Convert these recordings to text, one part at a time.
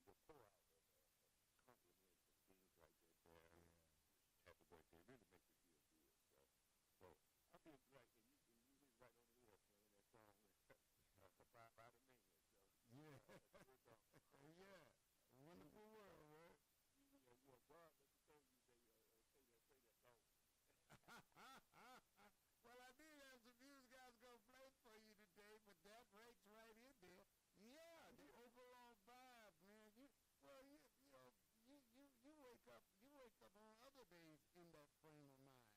the pour out of compliments and things like that there, and Yeah. happy birthday really makes you feel good. So I feel like, and you hit right on the ear playing that song by the man. So Yeah. that's a good song. Yeah. Wonderful world, right? Yeah, God, let me tell you, they play that song. Well, I did have some music I was going to play for you today, but that breaks right in there. Yeah, the overall vibe, man. You wake up on other days in that frame of mind,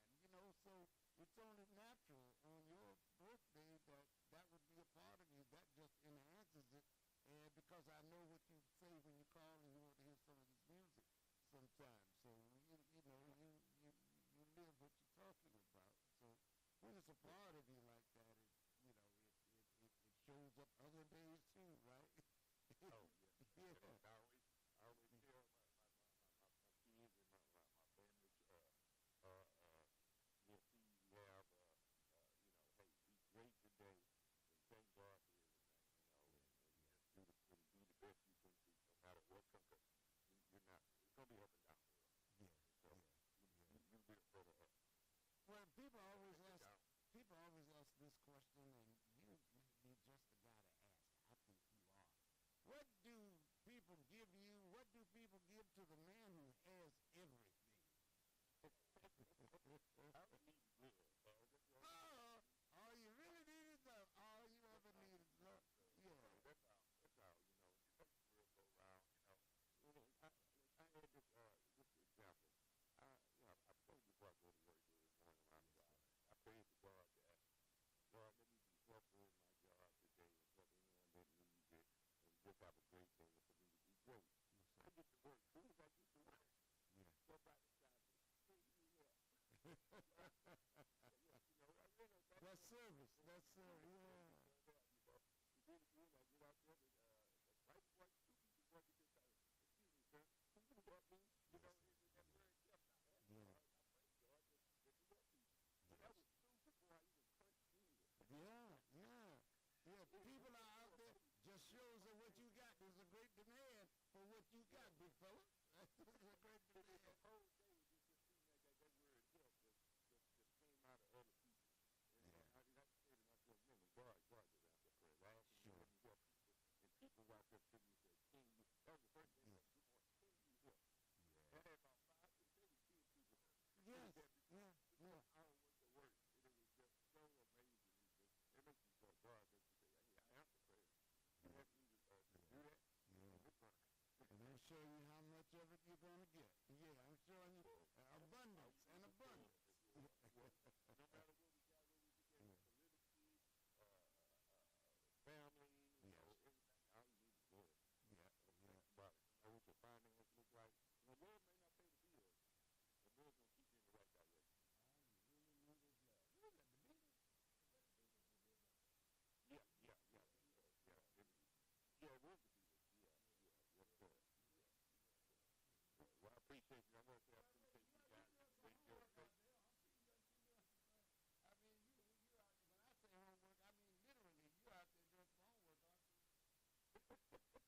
so it's only natural on your birthday that would be a part of you. That just enhances it, and because I know what you say when you call and you want to hear some of this music sometimes. So you live what you're talking about. So when it's a part of you like that, it shows up other days too, right? Oh yeah. Yeah. I always tell my kids and my family, we'll see you have, hey, be great today and thank God for everything, Yeah, and yeah, just do the best you can do, no matter what comes. Cause you're not. It's gonna be up and down world, yeah, so yeah, yeah. you be a better up. Well, Don't take it down. people always ask this question, and you may be just the guy to ask. I think you are. What do people give you? What do people give to the man who has everything? I don't need good. That's what I need. Oh, all you really need is love. All you ever That's all. need is love. So Yeah. that's how. That's how. The world go around. I had this example. I prayed before I go to work every morning when I Yes, drive. sir. I prayed to God that God let me be helpful in my job today and help anyone that needs it, and just have a great day and for me to be great. Yes, I sir. get to work. As soon as I get to work, Yeah. somebody decides to pay me up. That's That's service. That's service. Yeah. then I get out there and right before two people work at this time. Excuse me, sir. Can you help me? Yes. That very kept. I asked Yeah. God, I prayed God to let me help people. But that Yes. was soon before I even punched in. Yeah. Yeah. Yeah. People are out there. Just shows that what you got. There's a great demand for what you got, big fella. There's a great The demand. whole thing just seemed like that word help just came out of other people. And Yeah. I said to myself, man, God just answered prayer. I asked him to Sure. let me help people. And people walked up to me and said, can you? That was the first thing they Yeah. said, good morning, can you help? Yeah. I had about 5, 6, maybe 10 people say Yes. that Yeah. before Yeah. I went to work. And it was just so amazing. It makes you feel God makes you say, hey, I answer prayer. You Yeah. asked me to do Yeah. that? Yeah. And it's fine. And I'm showing you how much of it you're going to get. Yeah, I'm showing you abundance and abundance. No matter what we got, what we together, Yeah. politically, family, Yes. everything. All you need is love. Yeah. Don't Yeah. think about it. No matter what your finance look like. Love may not pay the bills, but love's gonna keep you in the right direction. All you really need is love. What is that, the Beatles? Is that the Beatles who did that? Yeah. Yeah, it was the Beatles. Yeah. Yes, sir. Well, I appreciate you. I want to say I appreciate you You guys. doing some Great job. homework out there. I'm seeing you doing some. I mean, you out. When I say homework, I mean literally. You out there doing some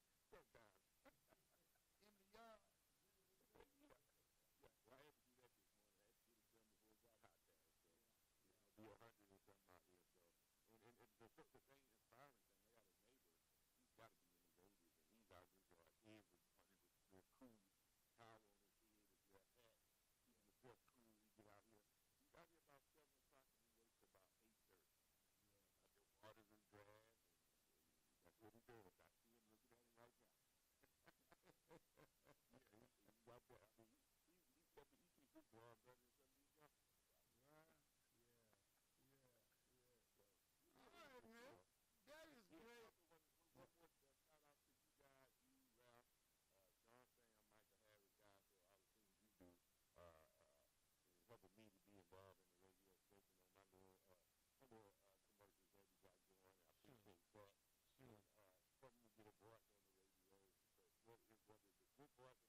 homework, aren't you? Sometimes. In the yard. Yeah. Well, I had to do that this morning. I had to get it done before it got hot there. So Yeah. it's Yeah. gonna be 100 or something out here. So and the thing, inspiring thing, I got a neighbor. He's got to be in his 80s, and he's out in his yard every morning with the cool towel on his head, his little hat, keeping himself cool. He get out here. He's out here about 7 o'clock, and he waits till about 8:30. Yeah. Out there watering his grass, and that's what he does. I see him looking at him right now. Yeah, he's out there. I mean, he keeps his job better than some of these youngsters out here. Right. Yeah. Yeah. Yeah. So, All he's a right, good man. boy. That is Yeah, great. also one more shout out to you guys, you, Ralph, John Sam, Michael Harris, guys, for all the things you do, and helping me to be involved in the radio station on my little commercials that we got going. I Sure. appreciate that. Sure. And for me to get a voice on the radio, because whether it's a good voice or bad voice, it's still a voice.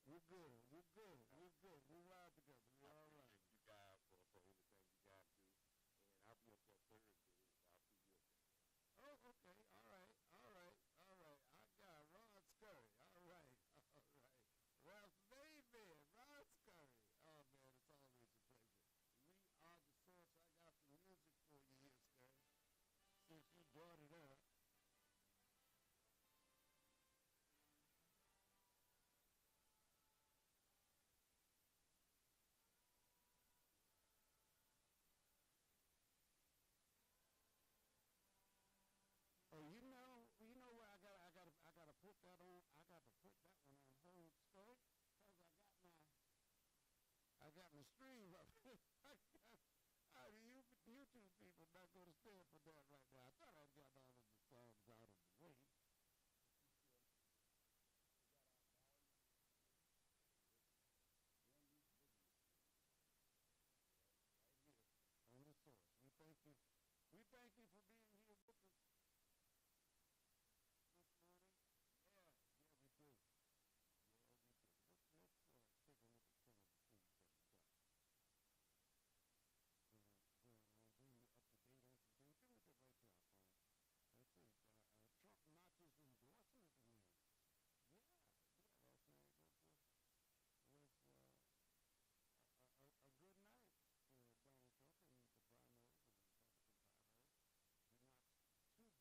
We're good. We're good. We're good. We ride together. I We're all right. appreciate you guys for everything you guys do. And I'll be up there Thursday. I'll see you up there. Oh, okay. All right. All right. All right. the stream of it. You YouTube people not going to stand for that right now. I thought I'd got all of the songs out of the way. On the source. We thank you. We thank you for being here with us this morning. Yeah, yeah, we do. Yeah, we do. Let's take a look at some of the things that we got going on, bring you up to date on some things. Then we get right to our phone. Let's see. Trump notches endorsement win. Yeah, yeah. Last night was a good night for Donald Trump in the primary, the Republican primary. He notched 2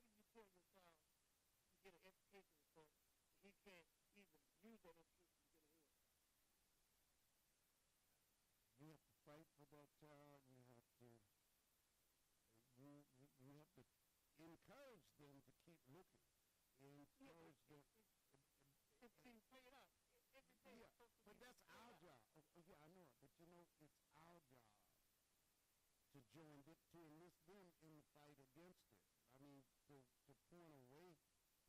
Where do you tell your child to get an education so he can't even use that education to get ahead? You have to fight for that child. You have to encourage them to keep looking. Encourage them. It's being played out every day. Yeah, but that's our job. Yeah, I know it. But you know, it's our job to join it, to enlist them in the fight against it. I mean, to point a way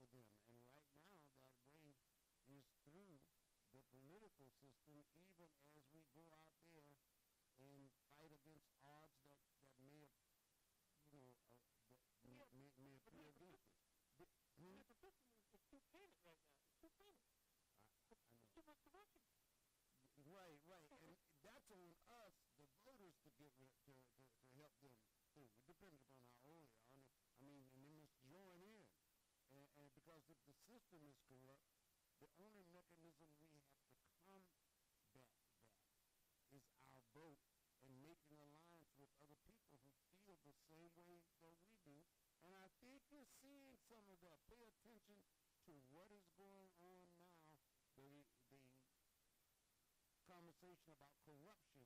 for them. And right now, that way is through the political system, even as we go out there and fight against odds that may have, you know, may appear against us. The system is too tainted right now. It's too tainted. It's too much corruption. Right. And that's on us, the voters, to get to help them through. It depends upon how old they are. I mean, and they must join in. And because if the system is corrupt, the only mechanism we have to combat that is our vote and making alliance with other people who feel the same way that we do. And I think you're seeing some of that. Pay attention to what is going on now. The conversation about corruption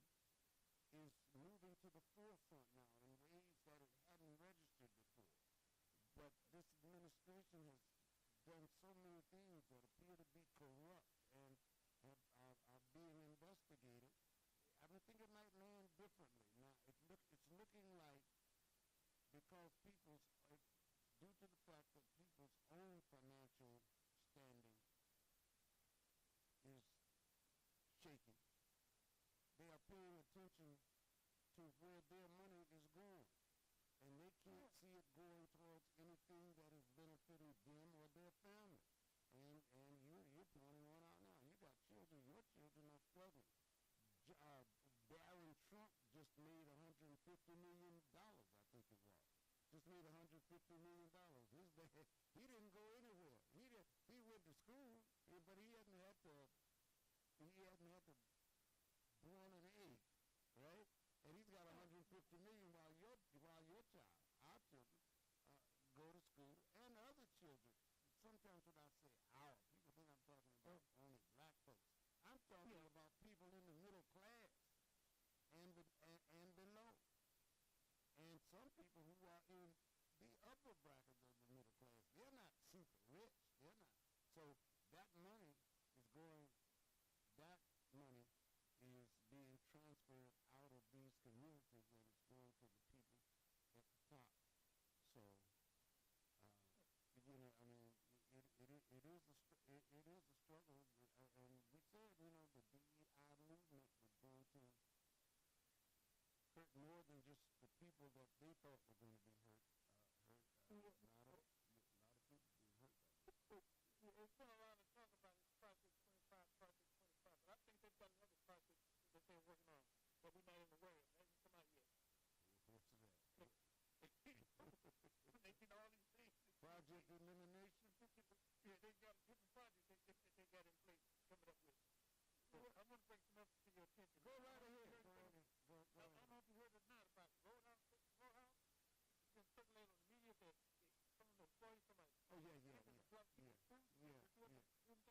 is moving to the forefront now in ways that it hadn't registered before. But this administration has done so many things that appear to be corrupt and are being investigated. I don't think it might land differently. Now, it's looking like, because due to the fact that people's own financial standing is shaky, they are paying attention to where their money is going. And they can't see it going towards anything that is benefiting them or their family. And you're pointing one out now. You got children. Your children are struggling. Barron Trump just made $150 million, I think it was. Just made $150 million. His dad, he didn't go anywhere. He went to school, but he hadn't had to born an egg, right? And he's got $150 million while your child, our children, go to school, and other children. Sometimes when I say our, people think I'm talking about only black folks. I'm talking about people in the middle class and below. And some people who are in the upper bracket of the middle class, they're not super rich. They're not. So that money is being transferred out of these communities, and it's going to the people at the top. So, I mean, it is a struggle, and we said, the DEI movement was going to hurt more than just the people that they thought were going to be hurt. A lot of people being hurt by it. There's been a lot of talk about this Project 25, but I think they've got another project that they're working on that we're not even aware of. It hasn't come out yet. What's that? Making all these things. Project Elimination? Yeah, they've got different projects that they got in place coming up with. So I want to bring some up to your attention. Go right ahead. I don't know if you heard or not about Roadhouse. It's been circulating on the media that some of the employees, somebody. Oh, yeah. You anything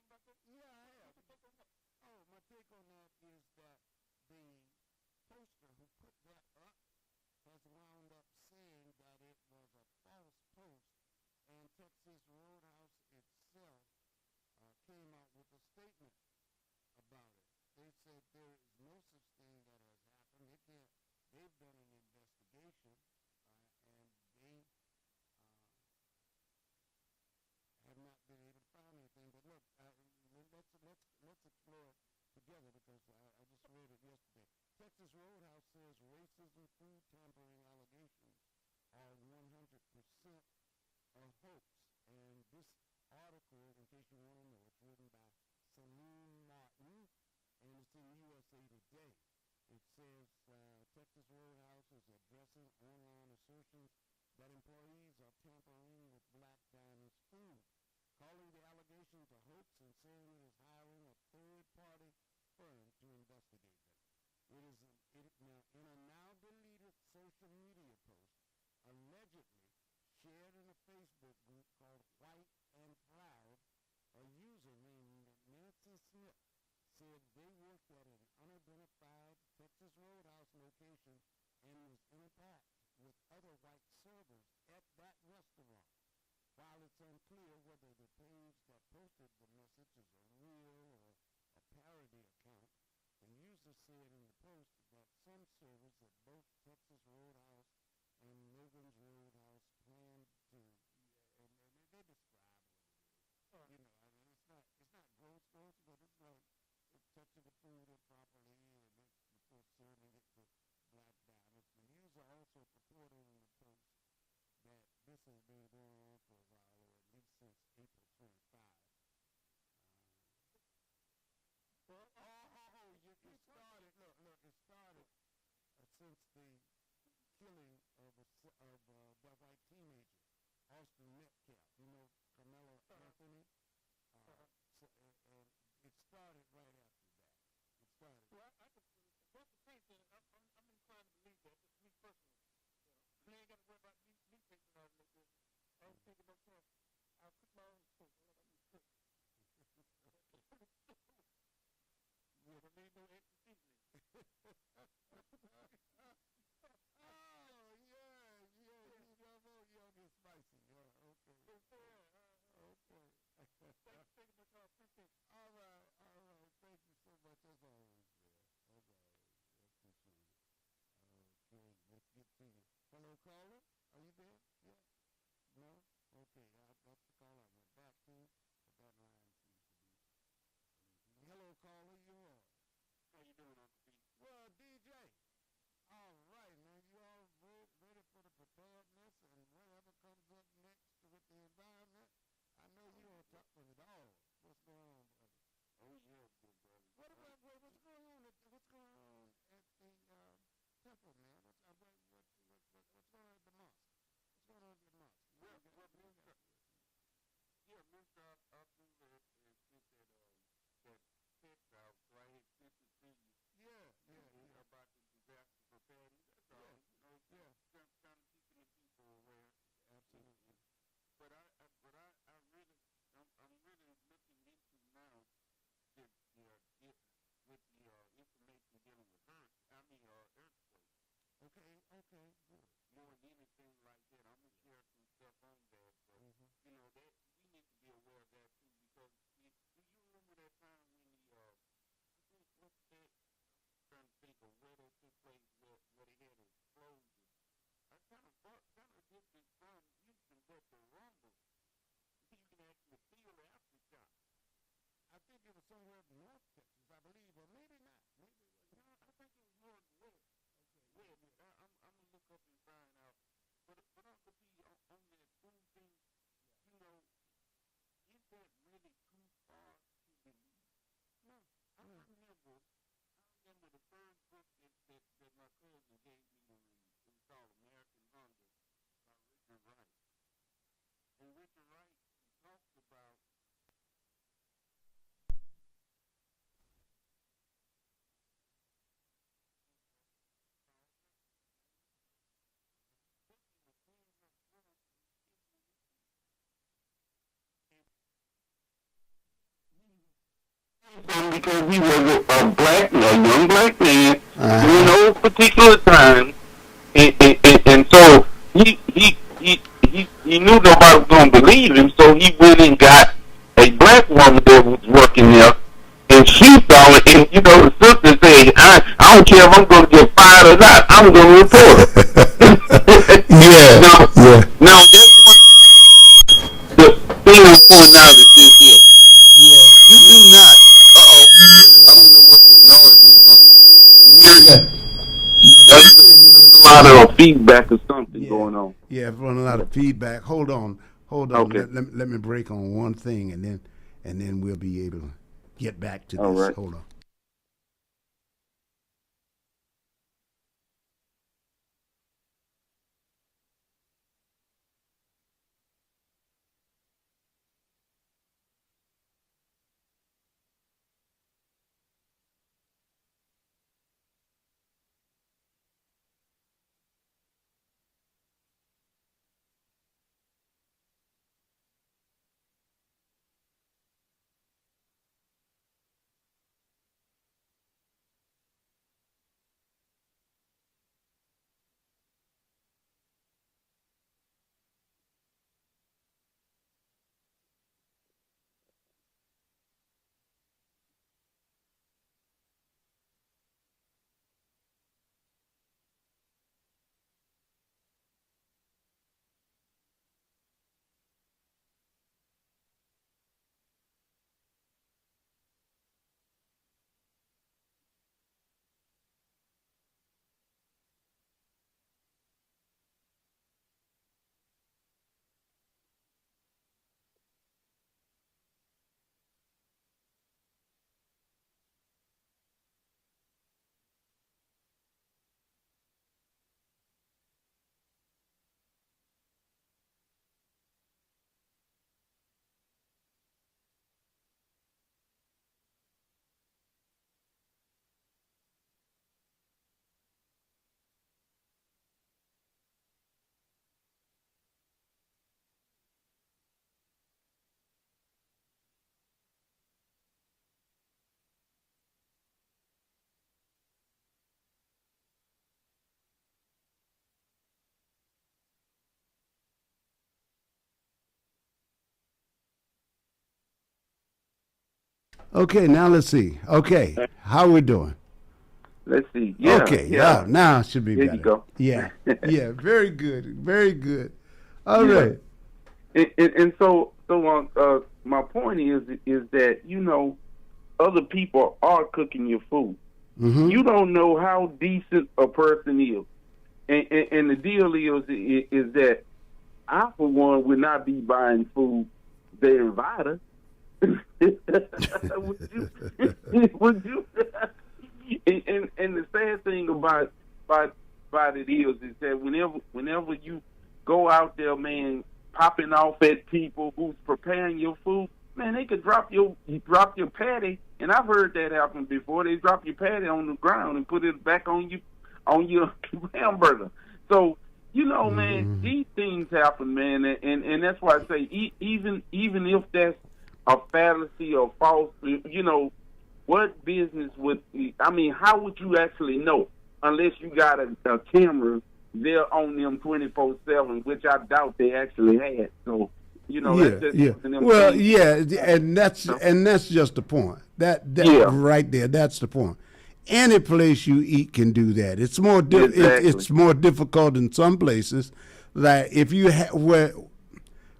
about that? Yeah, I have. What's your take on that? Oh, my take on that is that the poster who put that up has wound up saying that it was a false post, and Texas Roadhouse itself came out with a statement about it. They said there is no such thing that has happened. They've done an investigation, and they have not been able to find anything. But look, let's explore it together, because I just read it yesterday. Texas Roadhouse says racism, food tampering allegations are 100% a hoax. And this article, in case you want to know, it's written by Salim Martin, and it's in USA Today. It says Texas Roadhouse is addressing online assertions that employees are tampering with Black diners' food, calling the allegations a hoax and saying it is hiring a third-party firm to investigate them. In a now deleted social media post, allegedly shared in a Facebook group called White and Proud. A user named Nancy Smith said they worked at an unidentified Texas Roadhouse location and was in a pact with other white servers at that restaurant. While it's unclear whether the page that posted the message is a real or a parody account, the user said in the post that some servers at both Texas Roadhouse and Logan's Roadhouse plan to, and they describe what it is. You know, I mean, it's not gross, but it's like it's touching the food improperly and then before serving it to black diners. The user also purported in the post that this has been going on for a while, or at least since April 25. It started. Look, it started since the killing of that white teenager, Austin Metcalf. You know, Carmelo Anthony. So, and it started right after that. It started. Well, that's the thing. I'm inclined to believe that. Just me personally. You ain't got to worry about me taking all of this. I was thinking about that. I'll cook my own food. What I need to cook. Yeah, there ain't no extra seasoning. Oh, yeah, you'll get spicy. Yeah, okay. Okay. Thank you much, I appreciate it. All right. Thank you so much, as always, man. As always. I appreciate it. Okay, let's get to you. Hello, caller. Are you there? Yeah? No? Okay, that's the call I went back to, but that line seems to be busy. Hello, caller. You're on. How you doing, Uncle Pete? Well, DJ. All right, man. You all ready for the preparedness and whatever comes up next with the environment? I know you on top of it all. What's going on, brother? Oh, yeah, good brother. What's going on at the temple, man? What's going on at the mosque? What's going on at the mosque? Yeah, Mr. Abdullah has sent that text out, so I had sent it to you. Yeah. About the disaster preparedness. That's all. You know, kind of keeping the people aware. Absolutely. But I'm really looking into now with the information dealing with earthquakes. Okay, good. More than anything like that, I'm gonna share some stuff on that. But you know that we need to be aware of that too, because do you remember that time when I think what's that? I'm trying to think of where that took place, where they had an explosion. I kind of distance from Houston, but the rumble, you can actually feel the aftershock. I think it was somewhere in North Texas, I believe, or maybe not. Maybe it was. No, I think it was more west. Okay. West. I'm gonna look up and find out. But Uncle P, on that food thing, you know, is that really too far to believe? No. I remember the first book that my cousin gave me to read. It was called American Hunger by Richard Wright. And Richard Wright talks about because he was a young black man during those particular times, and so he knew nobody was gonna believe him, so he went and got a black woman that was working there, and she saw it, and the sister said, I don't care if I'm gonna get fired or not, I'm gonna report her. Yeah. Now that's what the thing I'm pointing out is this here. Yeah. You do not. I don't know what this noise is, huh? You hear it? There's a lot of feedback or something going on. Yeah, running a lot of feedback. Hold on. Okay. Let me break on one thing, and then we'll be able to get back to All this. right. Hold on. Okay, now let's see. Okay, how we doing? Let's see. Yeah. Okay, Yeah. now it should be There better. you go. Yeah, yeah, very good, very good. All Yeah. right. And so my point is that other people are cooking your food. Mm-hmm. You don't know how decent a person is, and the deal is that I, for one, would not be buying food they invite us. would you? Would you? And the sad thing about it is that whenever you go out there, man, popping off at people who's preparing your food, man, they could drop your patty, and I've heard that happen before. They drop your patty on the ground and put it back on your hamburger. So man, these things happen, man, and that's why I say even if that's a fallacy or false, what business would? I mean, how would you actually know unless you got a camera there on them 24/7, which I doubt they actually had. So, that's just Well, and that's just the point. That right there, that's the point. Any place you eat can do that. It's more it's more difficult in some places. Like if you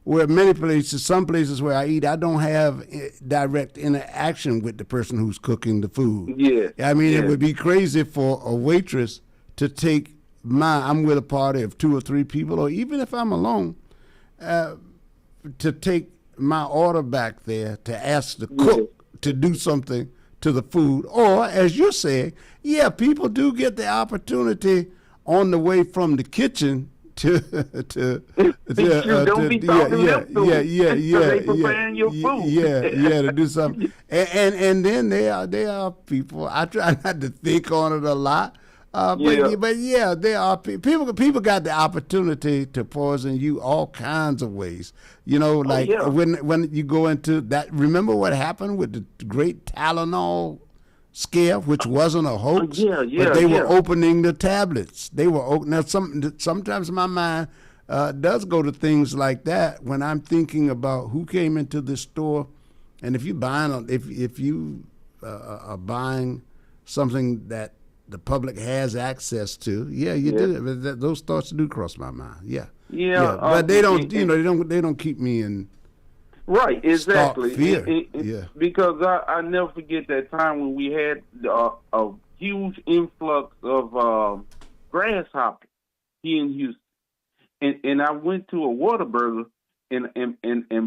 where many places, some places where I eat, I don't have direct interaction with the person who's cooking the food. Yeah. I mean, it would be crazy for a waitress to take I'm with a party of 2 or 3 people, or even if I'm alone, to take my order back there to ask the cook to do something to the food. Or, as you say, people do get the opportunity on the way from the kitchen to don't be talking they preparing your food. To do something. And then there are people. I try not to think on it a lot. But there are people got the opportunity to poison you all kinds of ways. When you go into that. Remember what happened with the great Tylenol scare, which wasn't a hoax, but they were opening the tablets. They were opening. Now, sometimes my mind does go to things like that when I'm thinking about who came into the store, and if you are buying something that the public has access to, you do. Those thoughts do cross my mind. But they don't. They don't keep me in. Right, exactly. Fear. Because I never forget that time when we had a huge influx of grasshoppers here in Houston, and I went to a Whataburger and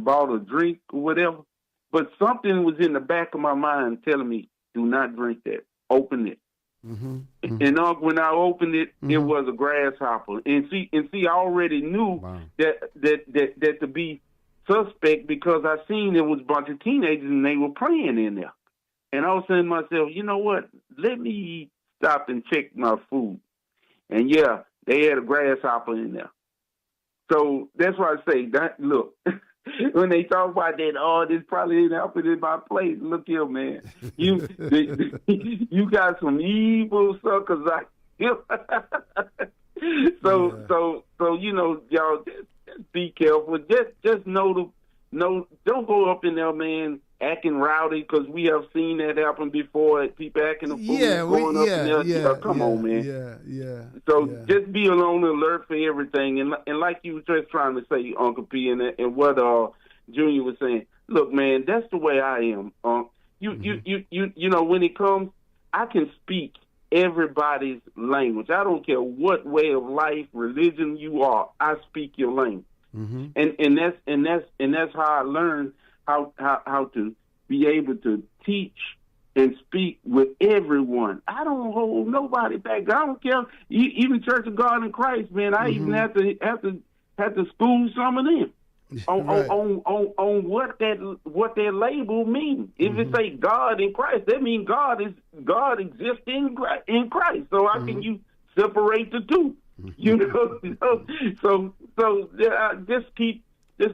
bought a drink or whatever, but something was in the back of my mind telling me, "Do not drink that. Open it." Mm-hmm. And when I opened it, it was a grasshopper. And see, I already knew that to be suspect because I seen there was a bunch of teenagers and they were playing in there. And I was saying to myself, you know what? Let me stop and check my food. And they had a grasshopper in there. So that's why I say that. Look, when they talk about that, this probably ain't happening in my place. Look here, man. You got some evil suckers out here. So y'all just be careful. Just don't go up in there, man, acting rowdy, because we have seen that happen before. People acting a fool, going up in there. Come on, man. So just be on the alert for everything. And like you were just trying to say, Uncle P, and what Junior was saying. Look, man, that's the way I am. You know, when it comes, I can speak everybody's language. I don't care what way of life, religion you are. I speak your language. Mm-hmm. And that's how I learned how to be able to teach and speak with everyone. I don't hold nobody back. I don't care. Even Church of God in Christ, man. I even have to school some of them on what that label means. If it say God in Christ, that means God exists in Christ. So how can you separate the two? You know, so just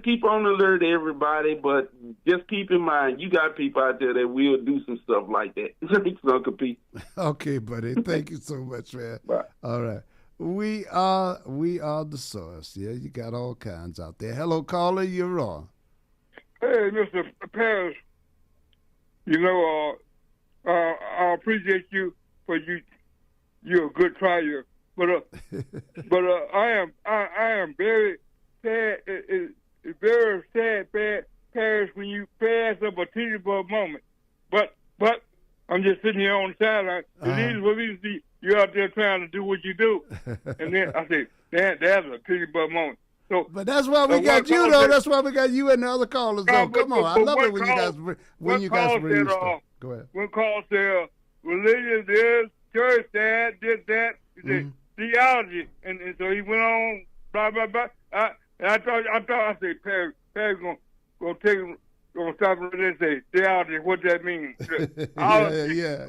keep on alert, everybody. But just keep in mind, you got people out there that will do some stuff like that. Thanks, Uncle P. Okay, buddy. Thank you so much, man. Bye. All right. We are the source. Yeah, you got all kinds out there. Hello, caller. You're on. Hey, Mr. Parrish. You know, I appreciate you for you're a good trier, but I am very sad. It's very sad, Paris, when you pass up a teacher for a moment. But I'm just sitting here on the sideline. These what we see. You're out there trying to do what you do, and then I say, that's a teacher for a moment. So, but that's why we got you, though. That's why we got you and the other callers, though. Come on, I love it when you guys bring stuff. Go ahead. One call said, religion is church, that. He said, theology, and so he went on, blah blah blah. I said, Perry gonna take him, gonna stop him and say theology, what that means. Yeah.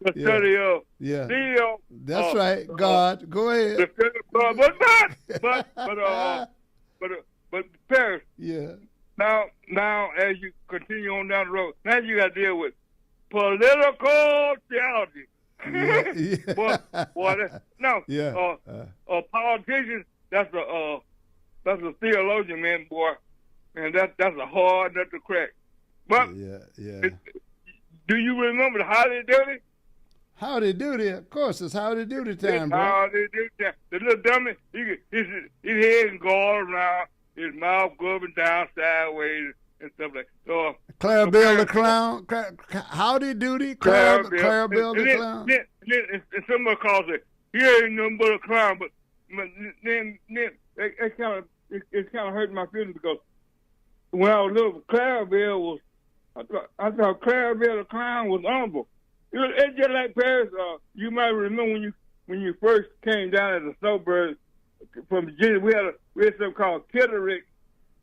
The study of theo. That's right. God, go ahead. The study of God, but Paris. Yeah. Now, as you continue on down the road, now you got to deal with political theology. A politician, that's a theologian, man, boy, and that's a hard nut to crack. But do you remember the Howdy Doody? Howdy Doody, of course, it's Howdy Doody time, bro. Howdy Doody time. The little dummy, his head can go all around, his mouth go up and down sideways and stuff like that. So, Clarabelle the Clown, Howdy Doody, Clarabelle the Clown. Then somebody calls it, he ain't nothing but a clown, but then it kind of hurt my feelings because when I was little, Clarabelle was, I thought Clarabelle the Clown was honorable. It's just like Paris. You might remember when you first came down as a snowbird from Virginia. We had something called Kitterick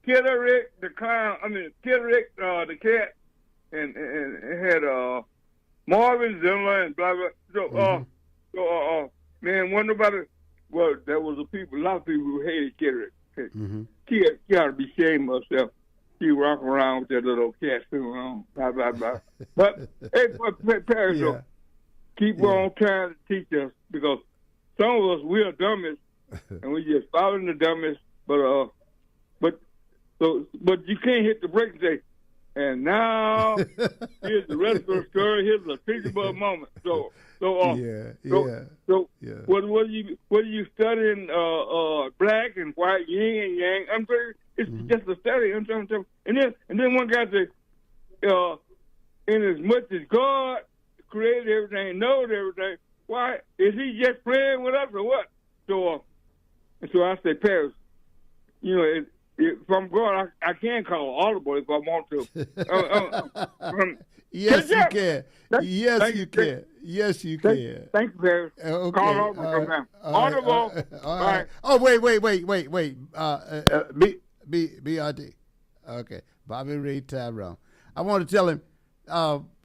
the clown. I mean Kitterick the cat, and it had Marvin Zimmer and blah blah. So man, wasn't nobody. Well, there was a lot of people who hated Kitterick. She ought to be ashamed of herself. She walk around with that little cat suit on, blah, blah, blah. But, hey, Paris, keep on trying to teach us because some of us, we are dummies, and we just following the dummies. But you can't hit the brakes and say, and now here's the rest of the story. Here's a teachable moment. So what are you studying? Black and white, yin and yang. I'm sorry. It's just a study. And then one guy said, in as much as God created everything, knows everything, why is He just playing with us or what? So I say, Paris, you know, if I'm God, I can call audible if I want to. Yes, you can. Yes, you can. Yes, you can. Thank you, Paris. Okay. Call audible. Audible. All right. Oh, wait. BRD. Okay. Bobby Ray Tyrone. I want to tell him,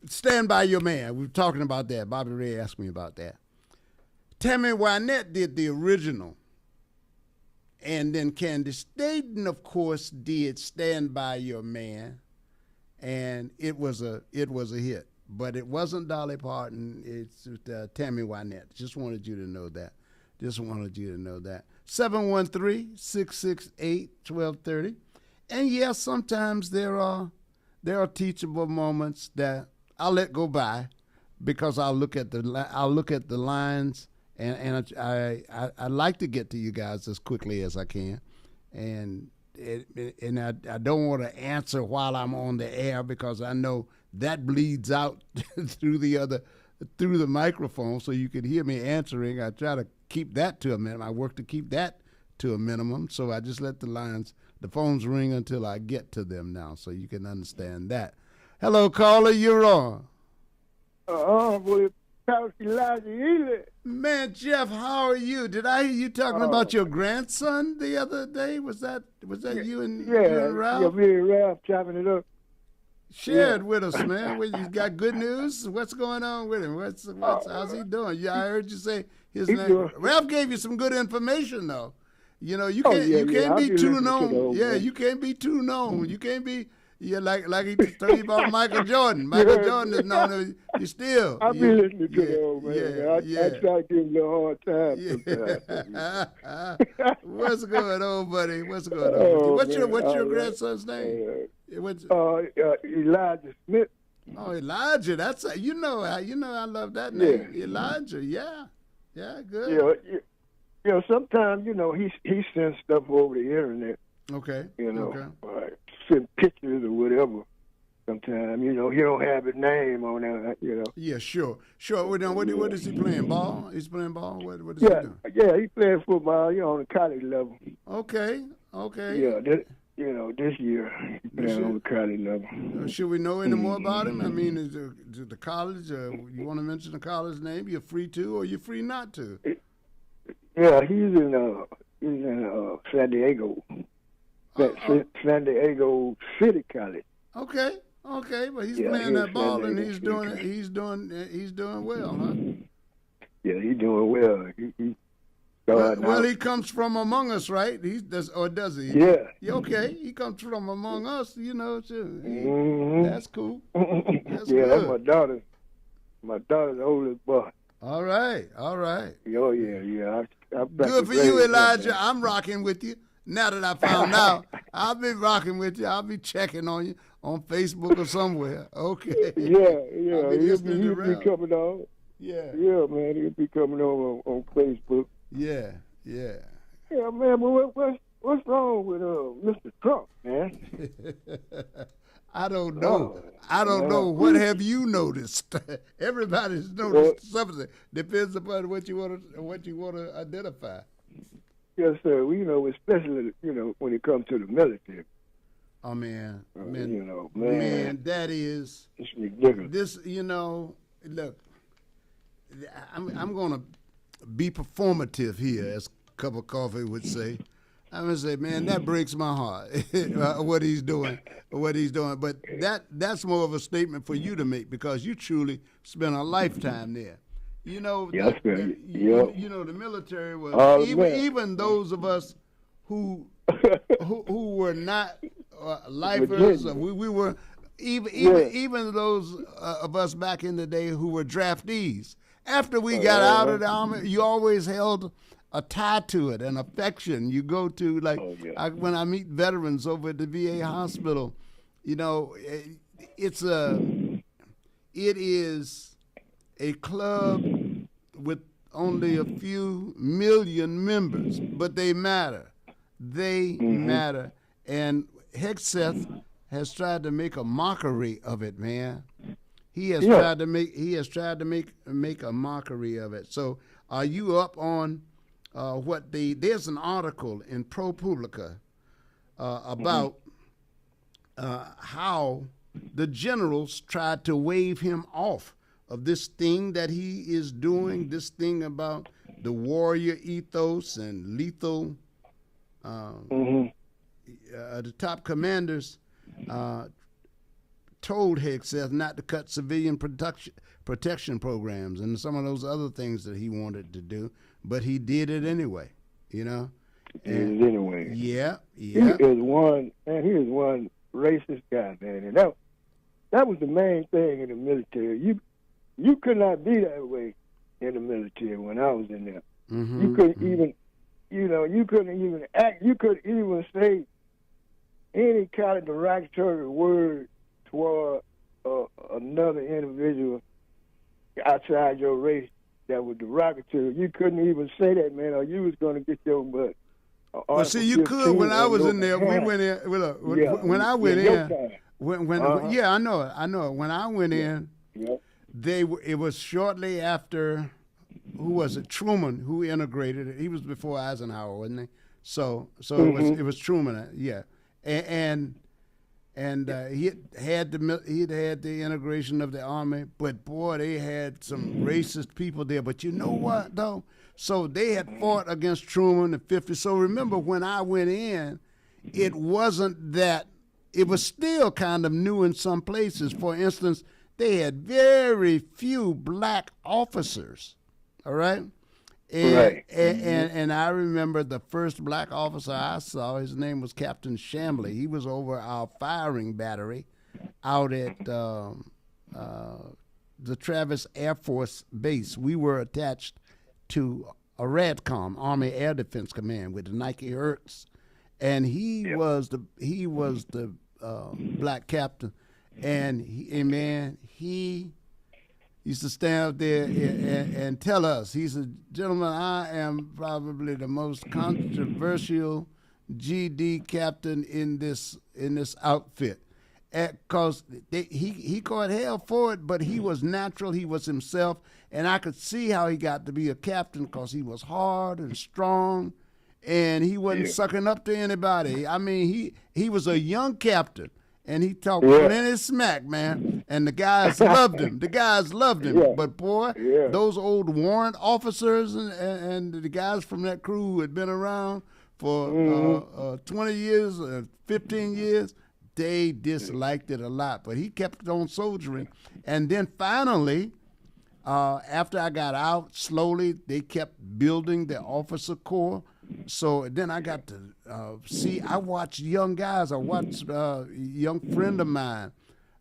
stand by your man. We were talking about that. Bobby Ray asked me about that. Tammy Wynette did the original. And then Candace Dayton, of course, did Stand By Your Man. And it was a hit. But it wasn't Dolly Parton. It's Tammy Wynette. Just wanted you to know that. 713-668-1230. And yes, sometimes there are teachable moments that I'll let go by because I'll look at the lines and I like to get to you guys as quickly as I can, and I don't want to answer while I'm on the air because I know that bleeds out through the microphone so you can hear me answering. I try to keep that to a minimum. I work to keep that to a minimum, so I just let the phones ring until I get to them now, so you can understand that. Hello, caller, you're on. Elijah Eley. Man, Jeff, how are you? Did I hear you talking about your grandson the other day? Was that you and Ralph? Yeah, me and Ralph chopping it up. Share it with us, man. You got good news? What's going on with him? How's he doing? Yeah, I heard you say his name. Ralph gave you some good information, though. You know, you can't be too known. You can't be too known. You can't be. Yeah, like he told you about Michael Jordan. Michael Jordan is known. You still. I be listening to the old man. I try to give him a hard time sometimes. What's going on, buddy? What's going on? What's your grandson's name? Elijah Smith. Oh, Elijah. That's you know I love that name, Elijah. Yeah, good. Sometimes he sends stuff over the internet. Okay. Send pictures or whatever. Sometimes he don't have his name on there. Yeah, sure. Well, now, what is he playing? Ball? He's playing ball. What is he doing? Yeah, he playing football. On the college level. Okay. Yeah, this year he's playing on the college level. Should we know any more about him? I mean, is the college? You want to mention the college name? You're free to, or you're free not to. Yeah, he's in San Diego. San Diego City College. Okay, but he's playing that ball and he's doing well, huh? Yeah, he's doing well. Well, he comes from among us, right? Does he? Yeah. Okay, he comes from among us, too. That's cool. That's good. That's my daughter. My daughter's oldest boy. All right. Oh yeah. Good for you, Elijah. I'm rocking with you. Now that I found out, I'll be rocking with you. I'll be checking on you on Facebook or somewhere. Okay. Yeah. He'll be coming on. Yeah, man. He'll be coming on Facebook. Yeah. Yeah, man. But what's wrong with Mr. Trump, man? I don't know. I don't know. What have you noticed? Everybody's noticed something. Depends upon what you want to identify. Yes, sir. Especially when it comes to the military. Oh man, man, that is it's ridiculous. This, look, I'm gonna be performative here, as a cup of coffee would say. I'm gonna say, man, that breaks my heart. what he's doing. But that's more of a statement for you to make because you truly spent a lifetime there. The military was even those of us who were not lifers. We were even those of us back in the day who were draftees. After we got out of the army, you always held a tie to it, an affection. You go to when I meet veterans over at the VA hospital, it is a club with only a few million members, but they matter. They matter. And Hegseth has tried to make a mockery of it, man. He has tried to make a mockery of it. So, are you up on there's an article in ProPublica about how the generals tried to wave him off of this thing that he is doing, this thing about the warrior ethos and lethal. The top commanders told Hegseth not to cut civilian protection programs and some of those other things that he wanted to do, but he did it anyway. He did it anyway. Yeah. He is one racist guy, man, and that was the main thing in the military. You could not be that way in the military when I was in there. You couldn't even, you couldn't even act. You couldn't even say any kind of derogatory word toward another individual outside your race that was derogatory. You couldn't even say that, man, or you was going to get your butt. Well, see, you could when I was in there. We went in. When I went in, I know it. When I went in, it was shortly after. Who was it? Truman, who integrated it. He was before Eisenhower, wasn't he? So it was Truman. Yeah, and he had the integration of the Army, but boy, they had some racist people there. But you know what though? So they had fought against Truman in the 50s. So remember when I went in, it wasn't that. It was still kind of new in some places. For instance, they had very few black officers. All right? And I remember the first black officer I saw, his name was Captain Shamley. He was over our firing battery out at the Travis Air Force Base. We were attached to a RADCOM, Army Air Defense Command, with the Nike Hertz. And he was the black captain. and he used to stand up there and tell us. He said, "Gentlemen, I am probably the most controversial GD captain in this outfit." Because he caught hell for it, but he was natural. He was himself, and I could see how he got to be a captain because he was hard and strong, and he wasn't sucking up to anybody. I mean, he was a young captain, and he talked plenty smack, man. And the guys loved him. The guys loved him. Yeah. But boy, those old warrant officers and the guys from that crew who had been around for 20 years, 15 years. They disliked it a lot, but he kept on soldiering. And then finally, after I got out, slowly they kept building the officer corps. So then I got to see. I watched young guys. I watched a young friend of mine,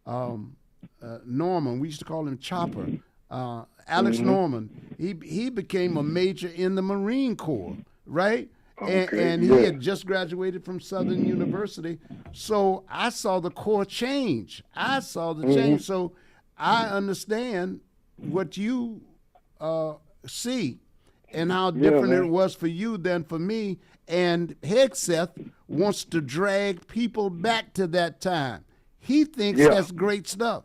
Norman. We used to call him Chopper. Alex Norman. He became a major in the Marine Corps, right? And he had just graduated from Southern University. So I saw the Corps change. I saw the change. So I understand what you see and how different it was for you than for me. And Hegseth wants to drag people back to that time. He thinks that's great stuff.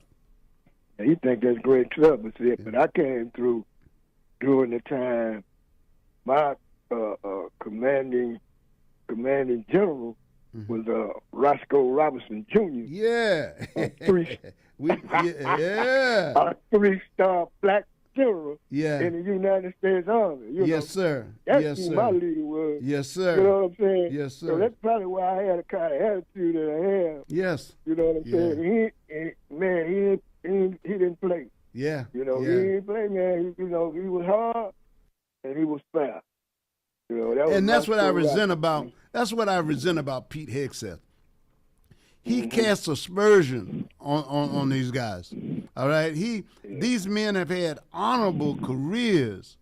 He thinks that's great stuff. But I came through during the time my commanding general was Roscoe Robinson Jr. Yeah. A three-star black general in the United States Army. You know? Sir. That's who my leader was. Yes, sir. You know what I'm saying? Yes, sir. So that's probably why I had the kind of attitude that I have. Yes. You know what I'm saying? He didn't play. Yeah. You know, he didn't play, man. He was hard and he was fair. You know, that's what I resent about. That's what I resent about Pete Hegseth. He casts aspersion on these guys. All right, these men have had honorable careers,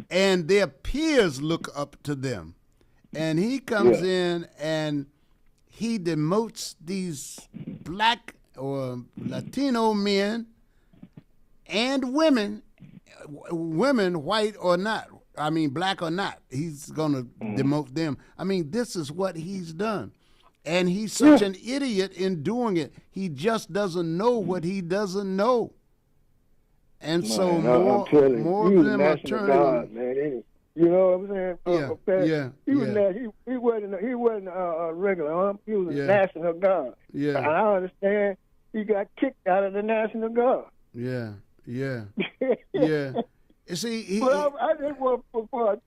and their peers look up to them. And he comes in and he demotes these black or Latino men and women, white or not. I mean, black or not, he's going to demote them. I mean, this is what he's done. And he's such an idiot in doing it. He just doesn't know what he doesn't know. And so more of them are turning. Man. You know what I'm saying? He wasn't a regular army. He was a National Guard. Yeah. And I understand he got kicked out of the National Guard. Yeah. You see, I just want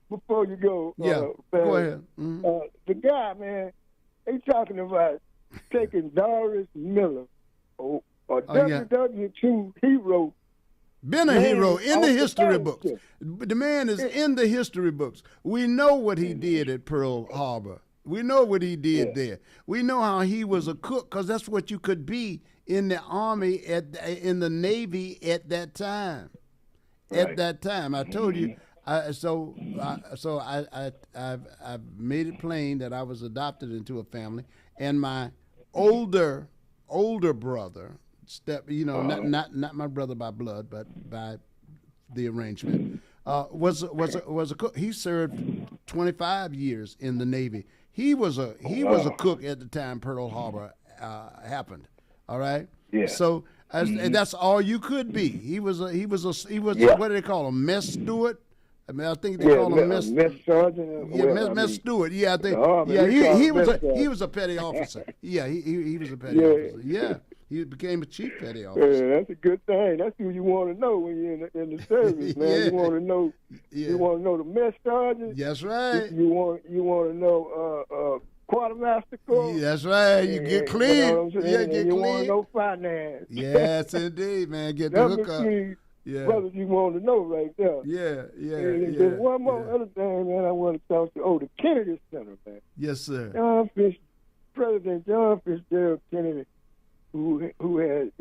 before you go. Go ahead. The guy, man, he's talking about taking Doris Miller, or WW2 hero. Been a hero in the history books. The man is in the history books. We know what he did at Pearl Harbor. We know what he did there. We know how he was a cook, because that's what you could be in the Army, in the Navy at that time. At that time, I told you. I've made it plain that I was adopted into a family, and my older brother, not my brother by blood, but by the arrangement, was a cook. He served 25 years in the Navy. He was a cook at the time Pearl Harbor happened. All right. Yeah. So. And that's all you could be. He was what do they call him? Mess steward? I mean, I think they call him mess sergeant. Mess steward. Yeah, I think. He was a petty officer. Yeah, he was a petty officer. Yeah, he became a chief petty officer. Yeah, that's a good thing. That's who you want to know when you're in the service, man. You want to know. You want to know the mess sergeant. That's right. You want to know quartermaster corps. Yeah, that's right. You get clean. You know get clean. You want to know finance. Yes, indeed, man. Get the hookup. Brothers, you want to know right there. Yeah. There's one more other thing, man. I want to talk to. The Kennedy Center, man. Yes, sir. President John Fitzgerald Kennedy, who had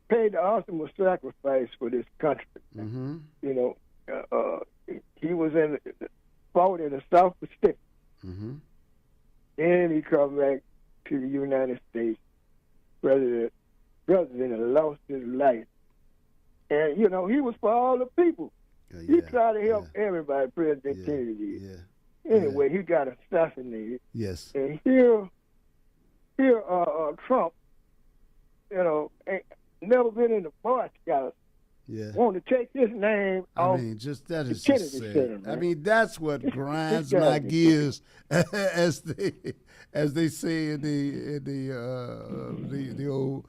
paid the ultimate sacrifice for this country. Mm-hmm. He was fought in the South Pacific. Mm-hmm. Then he come back to the United States, President president and lost his life. And, you know, he was for all the people. He tried to help everybody, President Kennedy did. Anyway, he got assassinated. Yes. And here, Trump, you know, ain't never been in the Boy Scouts. Want to take his name off. I mean, just that is Kennedy just sad. Center, I mean, that's what grinds my gears, as they say in the old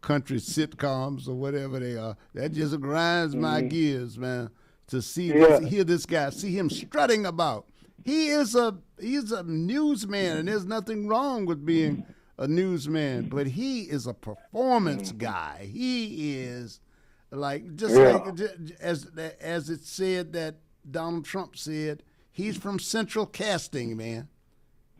country sitcoms or whatever they are. That just grinds my gears, man. To hear this guy, see him strutting about. He's a newsman, and there's nothing wrong with being a newsman, but he is a performance guy. He is like as it said that Donald Trump said, he's from Central Casting, man.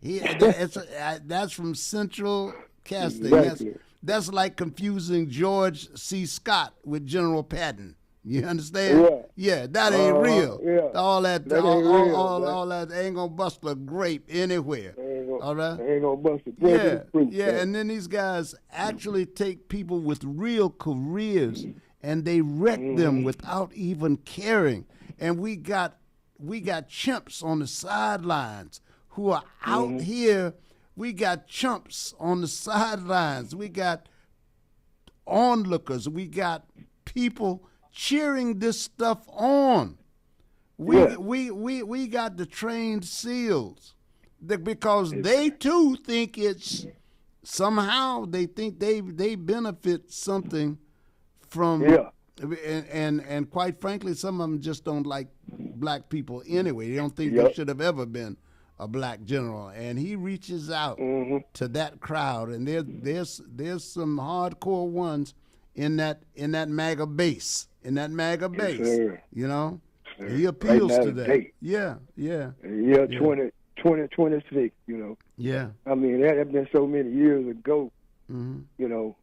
That's from Central Casting. Exactly. That's like confusing George C. Scott with General Patton. You understand? Yeah, that ain't real. All that ain't gonna bust a grape anywhere. All right? Ain't gonna bust a grape. And then these guys actually take people with real careers and they wreck them without even caring. And we got chimps on the sidelines who are out here. We got chumps on the sidelines. We got onlookers. We got people cheering this stuff on. We got the trained SEALs because they too think it's somehow they think they benefit something from and quite frankly, some of them just don't like black people anyway. They don't think there should have ever been a black general, and he reaches out to that crowd, and there's some hardcore ones in that MAGA base. You know, he appeals to that. Yeah. Year 2026, you know. Yeah. I mean, that had been so many years ago, you know,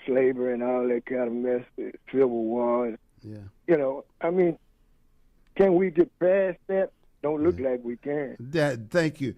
slavery and all that kind of mess, Civil War. And, you know, I mean, can we get past that? Don't look like we can. Thank you.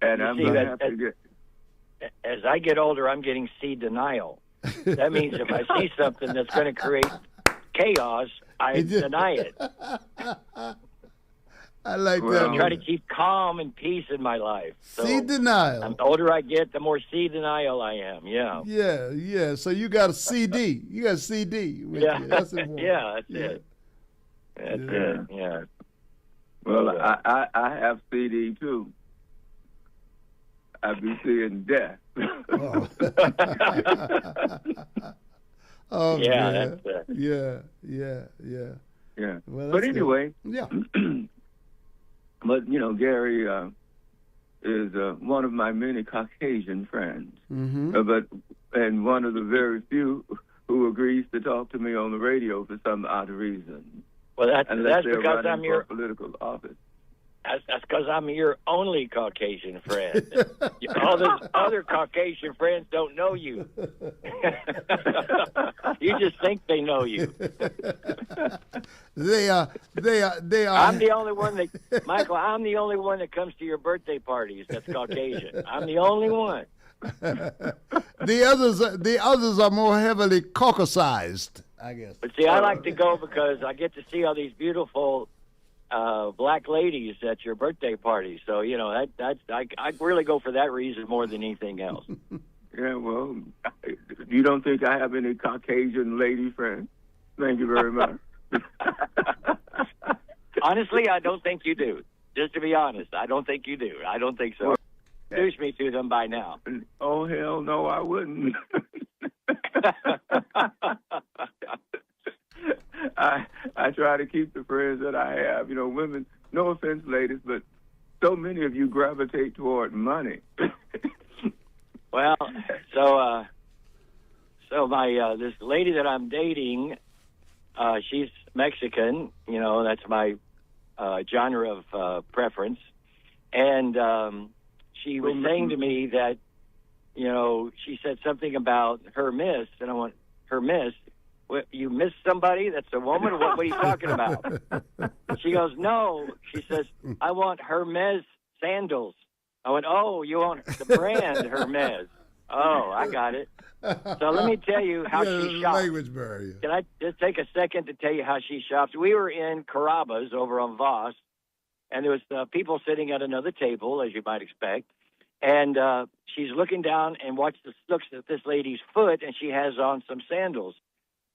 And You I'm see, going to have to get. as I get older, I'm getting seed denial. That means if I see something that's going to create chaos, I deny it. I like that. I try to keep calm and peace in my life. So seed denial. The older I get, the more seed denial I am. Yeah. Yeah. So you got a CD. You got a CD. With Yeah. You. That's important. Yeah, that's it. That's it. Yeah. Well, I have CD too. I be seeing death. Oh, yeah, man. that's Yeah. Well, But anyway, yeah. but Gary is one of my many Caucasian friends, and one of the very few who agrees to talk to me on the radio for some odd reason. Well, that's because I'm your political office. That's because I'm your only Caucasian friend. All those other Caucasian friends don't know you. You just think they know you. They are. I'm the only one that, Michael. I'm the only one that comes to your birthday parties. That's Caucasian. I'm the only one. The others are more heavily Caucasized, I guess. But see, I like to go because I get to see all these beautiful black ladies at your birthday party. So I really go for that reason more than anything else. Yeah, well, you don't think I have any Caucasian lady friends? Thank you very much. Honestly, I don't think you do. Just to be honest, I don't think you do. I don't think so. Introduce me to them by now. Oh, hell no, I wouldn't. I try to keep the friends that I have. Women, no offense, ladies, but so many of you gravitate toward money. Well, so my this lady that I'm dating, she's Mexican. That's my genre of preference, and she was saying to me that, she said something about her miss, and I went, her miss? What, you miss somebody? That's a woman? What are you talking about? She goes, no. She says, I want Hermes sandals. I went, oh, you want the brand Hermes. Oh, I got it. So let me tell you how she shops. Language barrier. Can I just take a second to tell you how she shops? We were in Carrabba's over on Voss, and there was people sitting at another table, as you might expect. And she's looking down and looks at this lady's foot, and she has on some sandals.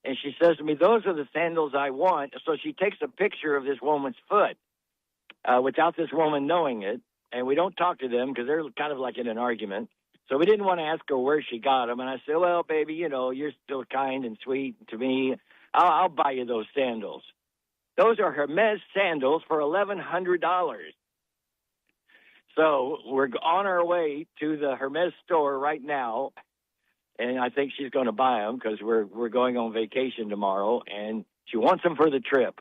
And she says to me, those are the sandals I want. So she takes a picture of this woman's foot without this woman knowing it. And we don't talk to them because they're kind of like in an argument. So we didn't want to ask her where she got them. And I said, well, baby, you're still kind and sweet to me. I'll buy you those sandals. Those are Hermes sandals for $1,100. So we're on our way to the Hermes store right now. And I think she's going to buy them because we're going on vacation tomorrow, and she wants them for the trip.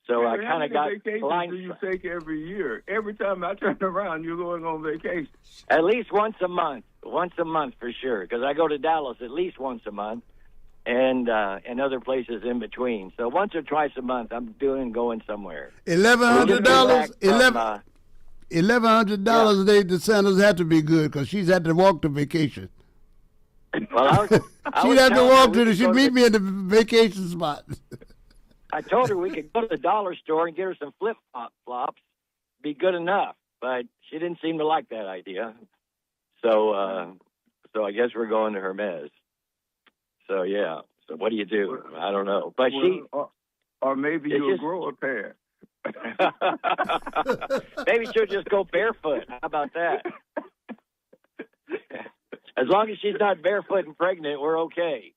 So I kind of got blind. Do you take every year? Every time I turn around, you're going on vacation. At least once a month. Once a month for sure, because I go to Dallas at least once a month, and other places in between. So once or twice a month, I'm going somewhere. $1,100. $1,100. The sandals have to be good because she's had to walk to vacation. Well, she'd have to walk to she'd meet me at the vacation spot. I told her we could go to the dollar store and get her some flip-flops. Be good enough. But she didn't seem to like that idea. So I guess we're going to Hermes. So, yeah. So what do you do? I don't know. But or maybe you'll grow a pair. Maybe she'll just go barefoot. How about that? As long as she's not barefoot and pregnant, we're okay.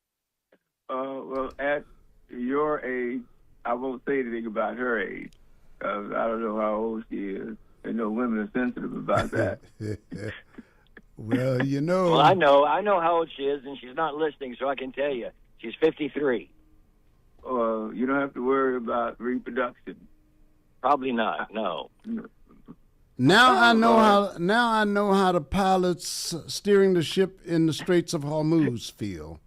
Well, at your age, I won't say anything about her age. I don't know how old she is. And no women are sensitive about that. Well, Well, I know how old she is, and she's not listening, so I can tell you. She's 53. You don't have to worry about reproduction. Probably not, no. Now I know how the pilots steering the ship in the Straits of Hormuz feel.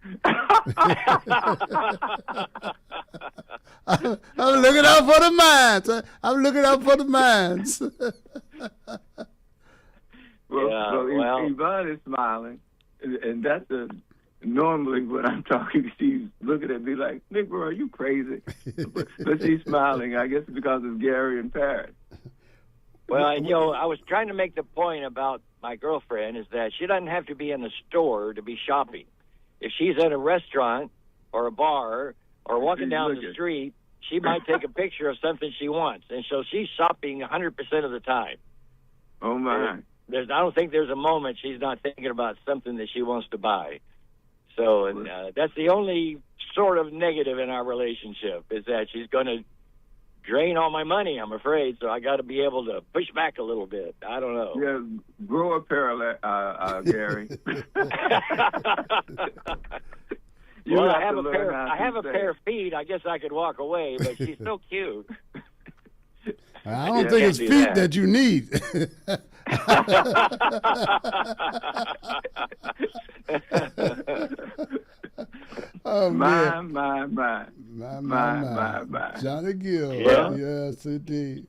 I'm looking out for the mines. I'm looking out for the mines. Well, Yvonne is smiling, and that's normally when I'm talking, she's looking at me like, Negro, are you crazy? but she's smiling. I guess because it's Gary and Paris. Well, I was trying to make the point about my girlfriend is that she doesn't have to be in the store to be shopping. If she's at a restaurant or a bar or walking down the street, she might take a picture of something she wants. And so she's shopping 100% of the time. Oh, my. I don't think there's a moment she's not thinking about something that she wants to buy. So that's the only sort of negative in our relationship is that she's going to drain all my money, I'm afraid. So I got to be able to push back a little bit. I don't know. Yeah, grow a parallel, Gary. Well, I have a pair of feet. I guess I could walk away, but she's so cute. I don't think it's feet that you need. Oh, my. Johnny Gill. Yeah. Yes, indeed.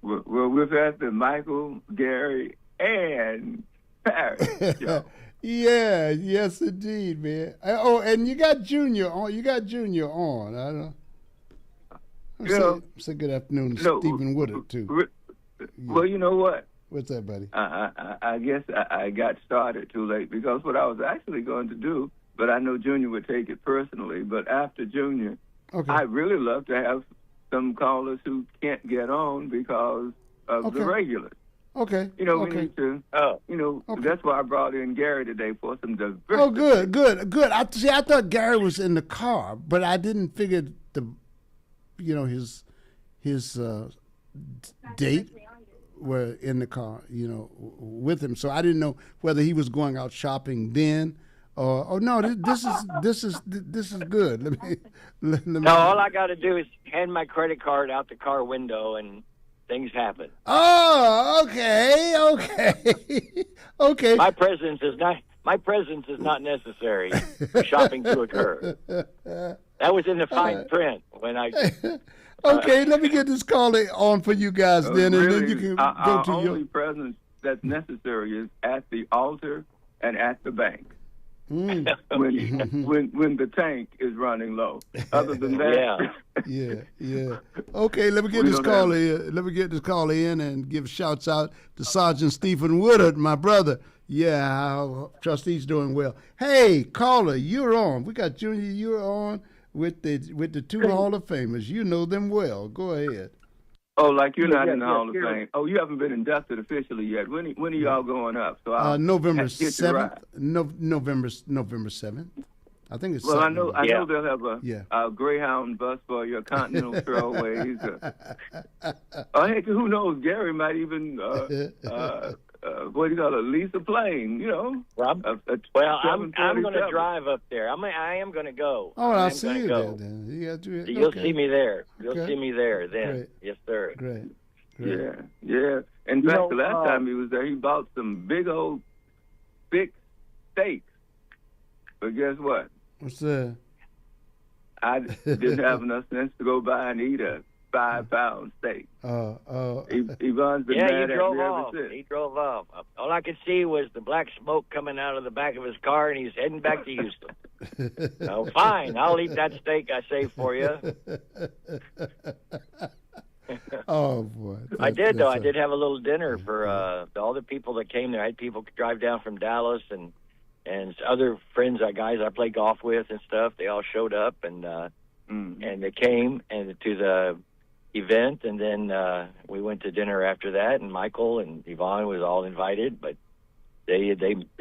Well, we've had the Michael, Gary, and Paris show. Yeah, yes, indeed, man. Oh, and you got Junior on. I don't. Say good afternoon to Stephen Woodard too. Well, you know what? What's that, buddy? I guess I got started too late because what I was actually going to do, but I know Junior would take it personally. But after Junior, I'd really love to have some callers who can't get on because of the regulars. Okay. We need to. That's why I brought in Gary today for some diversity. Oh, good. I thought Gary was in the car, but I didn't figure his date were in the car, with him. So I didn't know whether he was going out shopping then, or no. This is good. Let me. No, all I got to do is hand my credit card out the car window, and things happen. Oh, okay. My presence is not necessary for shopping to occur. That was in the fine print when I. Okay, let me get this call on for you guys then, and then you can go to your. your only presence that's necessary is at the altar and at the bank. When the tank is running low. Other than that, yeah. Okay, let me get this call in. Let me get this call in and give shouts out to Sergeant Stephen Woodard, my brother. Yeah, I trust he's doing well. Hey, caller, you're on. We got Junior. You're on with the two Hall of Famers. You know them well. Go ahead. Oh, like you're not in the Hall of Fame. Oh, you haven't been inducted officially yet. When are y'all going up? So November 7th. November 7th. I think it's. Well, 7th. I know they'll have a Greyhound bus for your Continental Trailways. Heck, who knows? Gary might even what do you call it? Lease a plane. Rob. I'm going to drive up there. I am going to go. Oh, I'll see you there then. You'll see me there. You'll see me there then. Great. Yes, sir. Great. Yeah. In fact, the last time he was there, he bought some big old thick steaks. But guess what? What's that? I didn't have enough sense to go buy and eat a 5-pound steak. Yvonne's been mad at me ever since. He drove off. All I could see was the black smoke coming out of the back of his car, and he's heading back to Houston. So fine, I'll eat that steak I saved for you. Oh boy! I did though. I did have a little dinner for all the people that came there. I had people drive down from Dallas and other friends, guys I play golf with and stuff. They all showed up and they came to the event, and then we went to dinner after that. And Michael and Yvonne was all invited, but they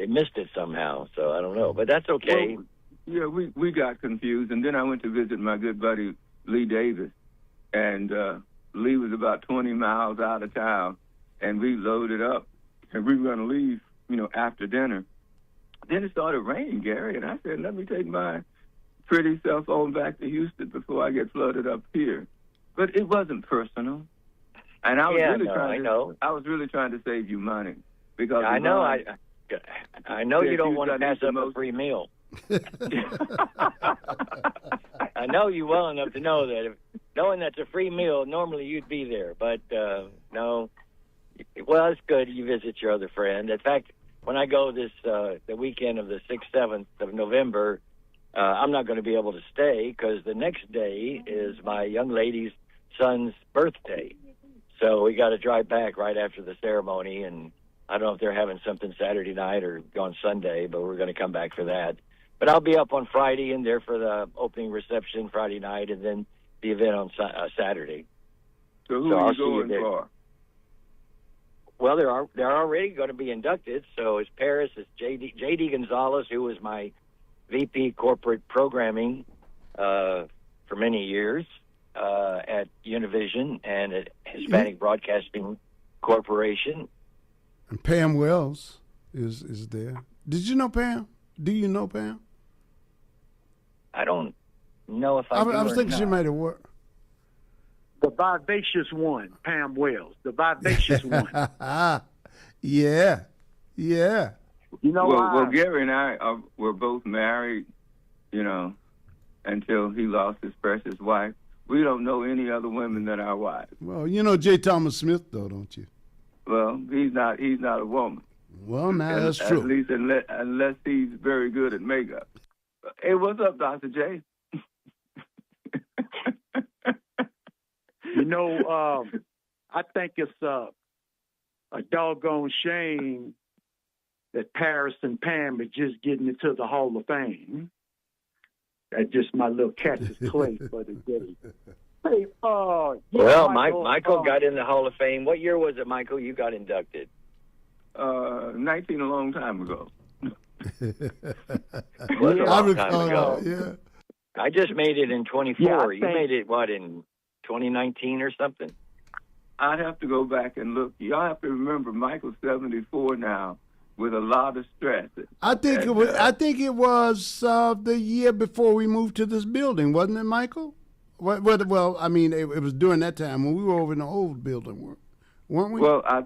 missed it somehow. So I don't know, but that's okay. Well, we got confused, and then I went to visit my good buddy Lee Davis, and Lee was about 20 miles out of town, and we loaded up, and we were going to leave, after dinner. Then it started raining, Gary, and I said, let me take my pretty cell phone back to Houston before I get flooded up here. But it wasn't personal, and I was really trying to save you money because I know you don't want to pass up a free meal. I know you well enough to know that knowing that's a free meal, normally you'd be there, but no, Well, it's good you visit your other friend. In fact, when I go the weekend of the 6th, 7th of November, I'm not going to be able to stay because the next day is my young lady's son's birthday. So we got to drive back right after the ceremony, and I don't know if they're having something Saturday night or on Sunday, but we're going to come back for that. But I'll be up on Friday and there for the opening reception Friday night, and then the event on Saturday. So who are you going for? Well, they're already going to be inducted. So it's Paris, it's J.D. Gonzalez, who was my VP corporate programming for many years at Univision and at Hispanic Broadcasting Corporation. And Pam Wells is there. Did you know Pam? Do you know Pam? I don't know if I was thinking she might have worked. The vivacious one, Pam Wells. The vivacious one. Yeah. You know, well, Gary and I were both married, until he lost his precious wife. We don't know any other women than our wives. Well, you know J. Thomas Smith, though, don't you? Well, he's not a woman. Well, now that's true. At least unless he's very good at makeup. Hey, what's up, Dr. J? I think it's a doggone shame that Paris and Pam are just getting into the Hall of Fame. That's just my little catcher's play for the day. Hey, Michael got in the Hall of Fame. What year was it, Michael, you got inducted? 19, a long time ago. I recall, yeah. I just made it in 24. Yeah, you made it, in 2019 or something? I'd have to go back and look. Y'all have to remember, Michael's 74 now with a lot of stress. I think it was the year before we moved to this building, wasn't it, Michael? Well, I mean, it was during that time when we were over in the old building, weren't we? Well, I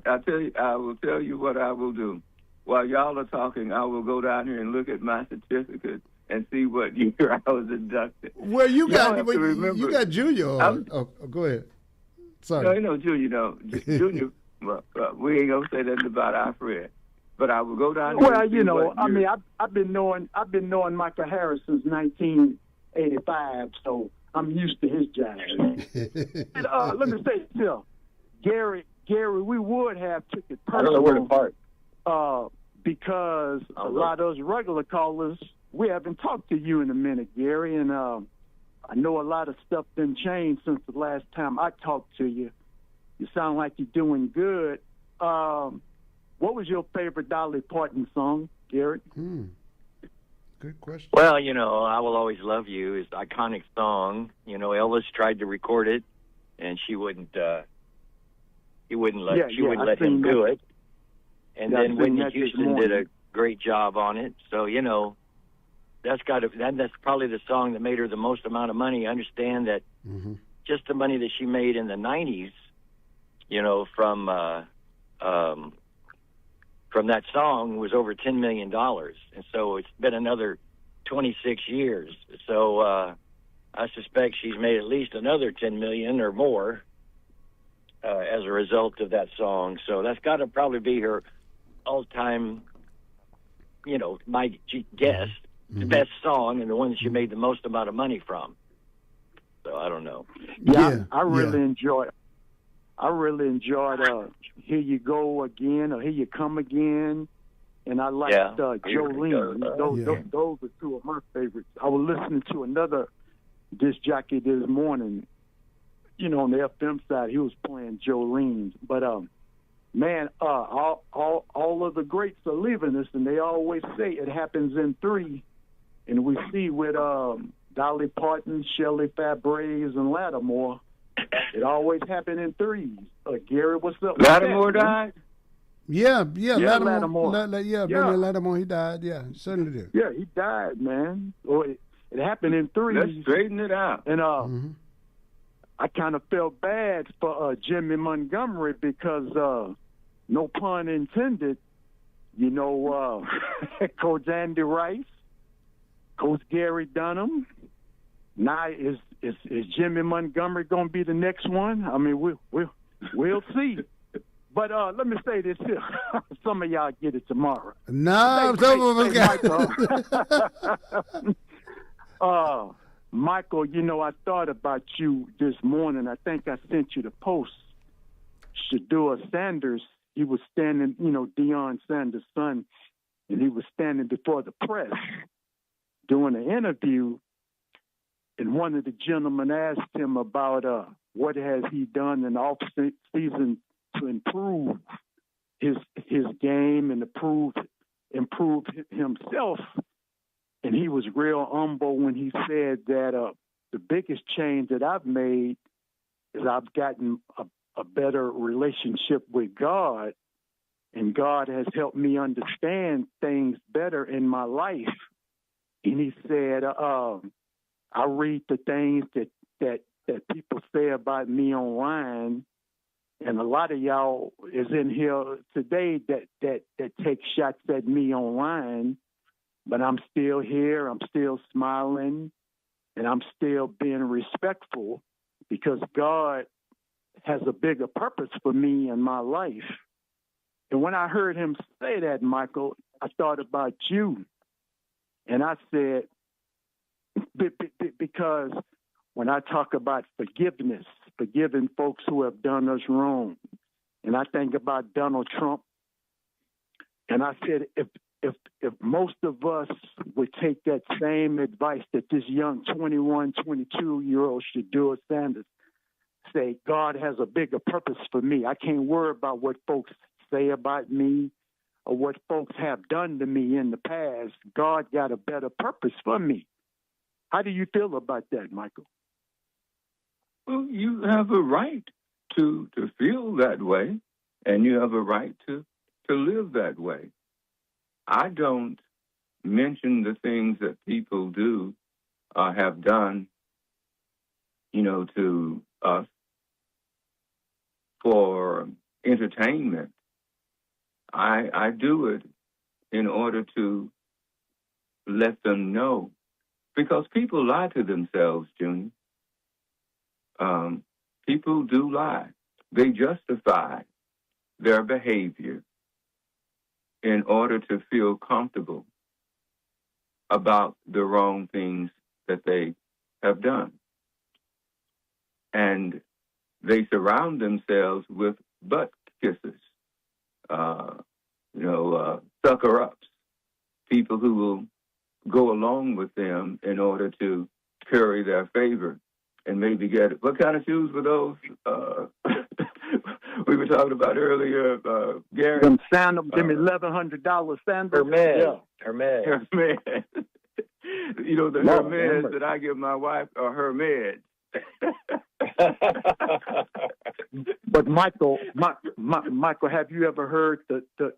will tell you what I will do. While y'all are talking, I will go down here and look at my certificate and see what year I was inducted. Well, you got Junior. Go ahead. Sorry. No, Junior. Junior. We ain't gonna say nothing about our friend. But I will go down. Well, I've been knowing Michael Harris since 1985, so I'm used to his jive. And, let me say this, Gary, we would have took it personal. I don't know where to park. Because a lot of those regular callers, we haven't talked to you in a minute, Gary, and I know a lot of stuff done changed since the last time I talked to you. You sound like you're doing good. What was your favorite Dolly Parton song, Gary? Good question. Well, I Will Always Love You is an iconic song. Elvis tried to record it, and she wouldn't. He wouldn't let him do it. And then Whitney Houston did a great job on it. So that's probably the song that made her the most amount of money. I understand that just the money that she made in the 90s, from that song was over $10 million. And so it's been another 26 years. So I suspect she's made at least another $10 million or more as a result of that song. So that's got to probably be her all-time, my guess, the best song and the one that she made the most amount of money from. So I don't know. Yeah. I really enjoyed Here You Go Again or Here You Come Again. And I liked Jolene. Those are two of my favorites. I was listening to another disc jockey this morning, on the FM side. He was playing Jolene. But, man, all of the greats are leaving us, and they always say it happens in three. And we see with Dolly Parton, Shelley Fabares, and Lattimore, it always happened in threes. Gary, what's up? Lattimore died? Yeah, Lattimore. Billy Lattimore, he died. Yeah, he certainly did. Yeah, he died, man. Well, it happened in threes. Let's straighten it out. And I kind of felt bad for Jimmy Montgomery because, no pun intended, Coach Andy Rice, Coach Gary Dunham. Now is Jimmy Montgomery going to be the next one? I mean, we'll see. But let me say this here. Some of y'all get it tomorrow. No, some of us got Michael, you know, I thought about you this morning. I think I sent you the post. Shadua Sanders, he was standing, you know, Deion Sanders' son, and he was standing before the press doing an interview, and one of the gentlemen asked him about what has he done in the off season to improve his game and improve himself. And he was real humble when he said that the biggest change that I've made is I've gotten a better relationship with God, and God has helped me understand things better in my life. And he said, I read the things that people say about me online, and a lot of y'all is in here today that take shots at me online. But I'm still here, I'm still smiling, and I'm still being respectful because God has a bigger purpose for me in my life. And when I heard him say that, Michael, I thought about you. And I said, because when I talk about forgiveness, forgiving folks who have done us wrong, and I think about Donald Trump, and I said, if most of us would take that same advice that this young 21, 22-year-old Shadua Sanders say, God has a bigger purpose for me. I can't worry about what folks say about me or what folks have done to me in the past. God got a better purpose for me. How do you feel about that, Michael? Well, you have a right to feel that way, and you have a right to live that way. I don't mention the things that people do have done, you know, to us for entertainment. I do it in order to let them know, because people lie to themselves, Junior. People do lie. They justify their behavior in order to feel comfortable about the wrong things that they have done. And they surround themselves with butt kissers, sucker-ups, people who will go along with them in order to curry their favor and maybe get it. What kind of shoes were those? We were talking about earlier, Gary. Them sandals, them $1,100 sandals. Hermes. Yeah. Hermes. Hermes. You know, the Hermes that I give my wife are Hermes. But Michael, Michael, have you ever heard the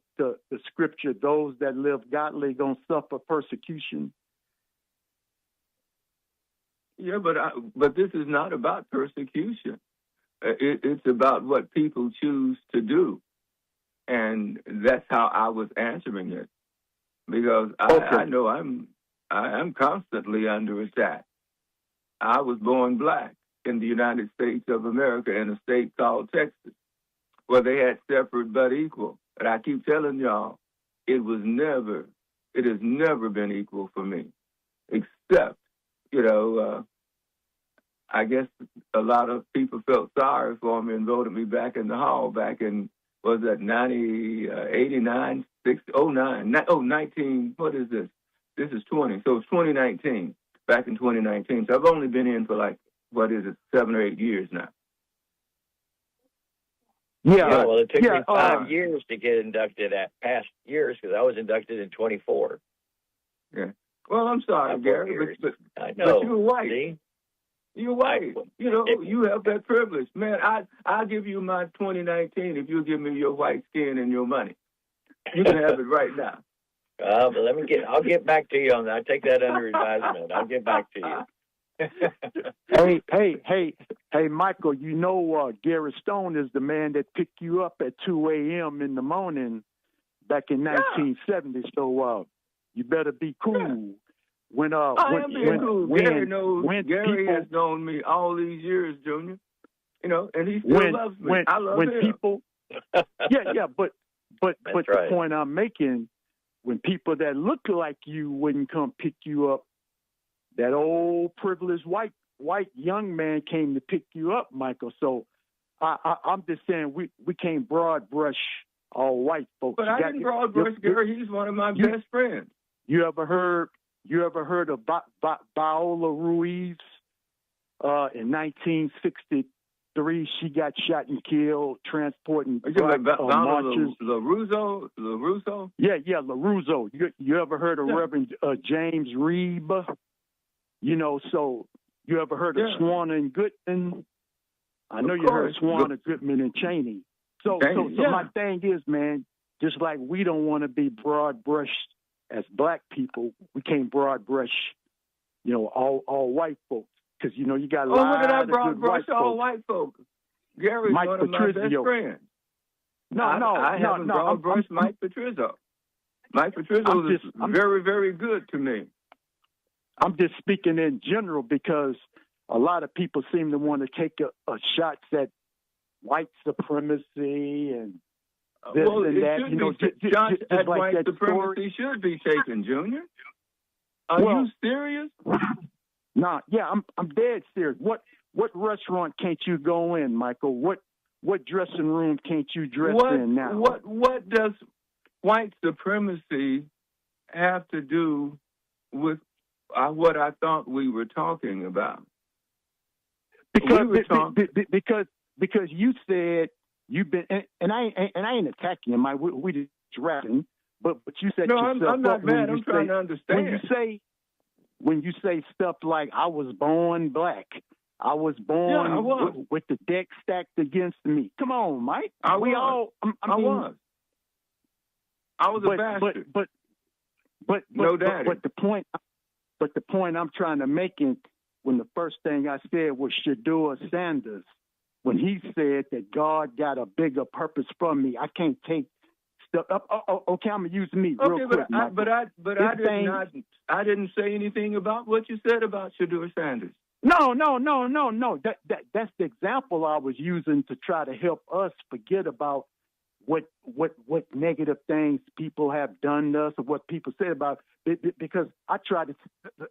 scripture, those that live godly gonna suffer persecution? Yeah, but this is not about persecution. It's about what people choose to do. And that's how I was answering it. Because I know I'm constantly under attack. I was born black in the United States of America in a state called Texas, where they had separate but equal. And I keep telling y'all, it has never been equal for me, except, I guess a lot of people felt sorry for me and voted me back in the hall back in, was that 89, 19, what is this? This is 20, so it's 2019, back in 2019. So I've only been in for 7 or 8 years now. Yeah, well, it took me 5 years to get inducted at past years because I was inducted in 24. Yeah. Well, I'm sorry, Gary, but I know. But you're white. See? You're white. You have that privilege. Man, I'll give you my 2019 if you give me your white skin and your money. You can have it right now. But I'll get back to you on that. I take that under advisement. I'll get back to you. Hey, Michael, Gary Stone is the man that picked you up at 2 a.m. in the morning back in 1970. So you better be cool. Yeah. I am being cool. Gary has known me all these years, Junior. And he still loves me. I love him. Yeah, but That's right. the point I'm making, when people that look like you wouldn't come pick you up, that old privileged white young man came to pick you up, Michael. So I'm just saying we can't broad brush all white folks. But I didn't broad brush Gary. He's one of my best friends. You ever heard of Viola Ruiz? In 1963, she got shot and killed transporting marchers. LaRusso? Yeah, LaRusso. You ever heard of Reverend James Reeb? So you ever heard of Swan and Goodman? I know you heard of Swan and Goodman and Cheney. So my thing is, man, just like we don't want to be broad brushed as black people, we can't broad brush, all white folks. Because, you got a lot what did I of broad good brush white all folks. white folks? Gary's Mike one of my best Patrizio. friends. I haven't broad brushed Mike Patrizio. Mike Patrizio is very, very good to me. I'm just speaking in general because a lot of people seem to want to take a shots at white supremacy and this and that. Shots at like white that supremacy should be taken, Junior. Are you serious? Nah, yeah, I'm dead serious. What restaurant can't you go in, Michael? What dressing room can't you dress in now? What does white supremacy have to do with what I thought we were talking about? Because you said you've been, and I ain't attacking you, Mike. We just rapping, but you said no, I'm not mad. I'm trying to understand. When you say stuff like "I was born black," I was born with the deck stacked against me. Come on, Mike. I was a bastard. But no daddy. But the point I'm trying to make is when the first thing I said was Shedeur Sanders, when he said that God got a bigger purpose for me, I can't take stuff up. Okay, I'm gonna use me real quick. I didn't say anything about what you said about Shedeur Sanders. No. That's the example I was using to try to help us forget about what negative things people have done to us or what people say about it, because I try to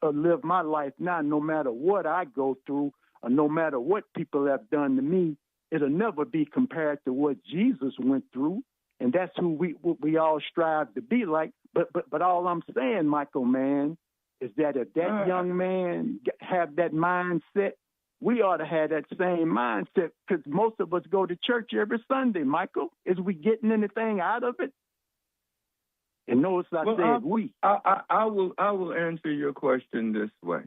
live my life now, no matter what I go through or no matter what people have done to me, it'll never be compared to what Jesus went through. And that's who we all strive to be like. But all I'm saying, Michael, man, is that if that young man have that mindset, we ought to have that same mindset, because most of us go to church every Sunday, Michael. Is we getting anything out of it? And notice I said we. I will answer your question this way.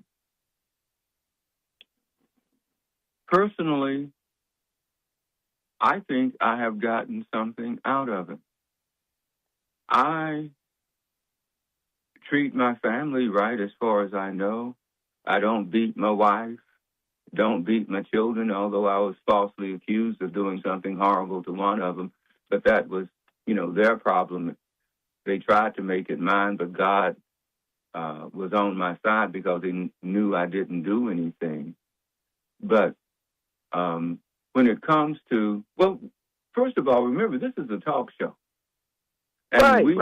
Personally, I think I have gotten something out of it. I treat my family right as far as I know. I don't beat my wife, don't beat my children, although I was falsely accused of doing something horrible to one of them. But that was, their problem. They tried to make it mine, but God was on my side because he knew I didn't do anything. But when it comes to, first of all, remember, this is a talk show. And we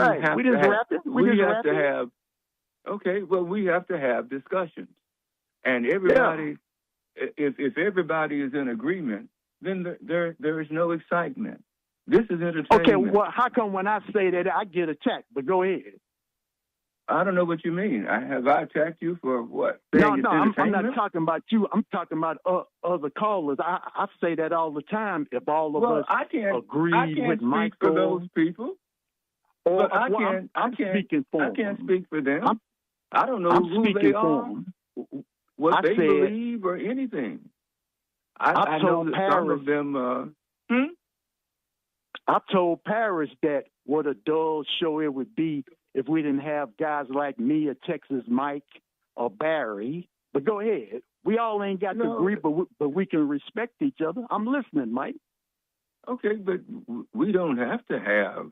have to have discussions. And everybody, if everybody is in agreement, then there is no excitement. This is entertainment. Okay, well, how come when I say that I get attacked? But go ahead. I don't know what you mean. Have I attacked you for what? No, I'm not talking about you. I'm talking about other callers. I say that all the time. If all of us agree with Michael, for those people. But I can't speak for them. I don't know who they are, what they believe, or anything. I know that some of them. I told Paris that what a dull show it would be if we didn't have guys like me or Texas Mike or Barry. But go ahead. We all ain't got to agree, but we can respect each other. I'm listening, Mike. Okay, but we don't have to have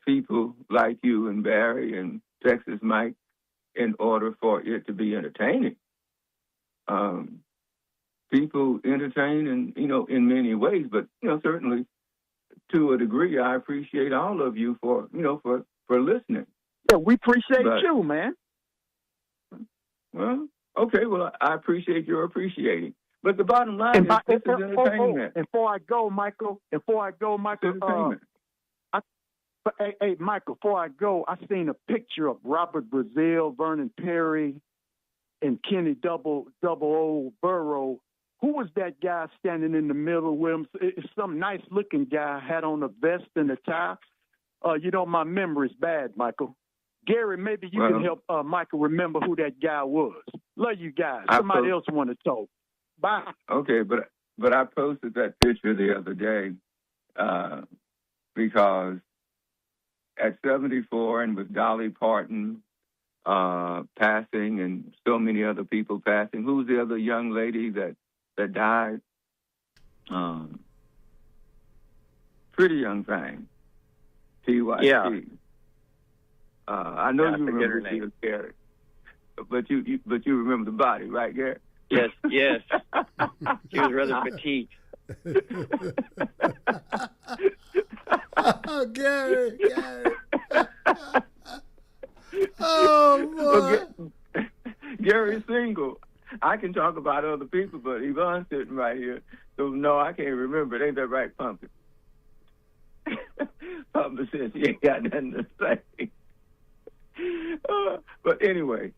people like you and Barry and Texas Mike in order for it to be entertaining. People entertain in many ways, but certainly to a degree, I appreciate all of you for listening. Yeah, we appreciate But- you, man. Well, okay. Well, I appreciate your appreciating. But the bottom line is this is entertainment. And before I go, Michael, It's entertainment. Hey, Michael, before I go, I seen a picture of Robert Brazil, Vernon Perry, and Kenny Double O Burrow. Who was that guy standing in the middle with him? It's some nice-looking guy, had on a vest and a tie. My memory's bad, Michael. Gary, maybe you can help Michael remember who that guy was. Love you guys. Somebody else want to talk. Bye. Okay, but I posted that picture the other day because at 74 and with Dolly Parton passing and so many other people passing, who's the other young lady that died? Pretty young thing. T.Y.T. Yeah. I know I you forget her remember name. Gary, but you remember the body, right, Gary? Yes. She was rather petite. Oh, Gary. Oh, boy. Well, Gary's single. I can talk about other people, but Yvonne's sitting right here. So, no, I can't remember. Ain't that right, Pumpkin? Pumpkin says she ain't got nothing to say. But anyway,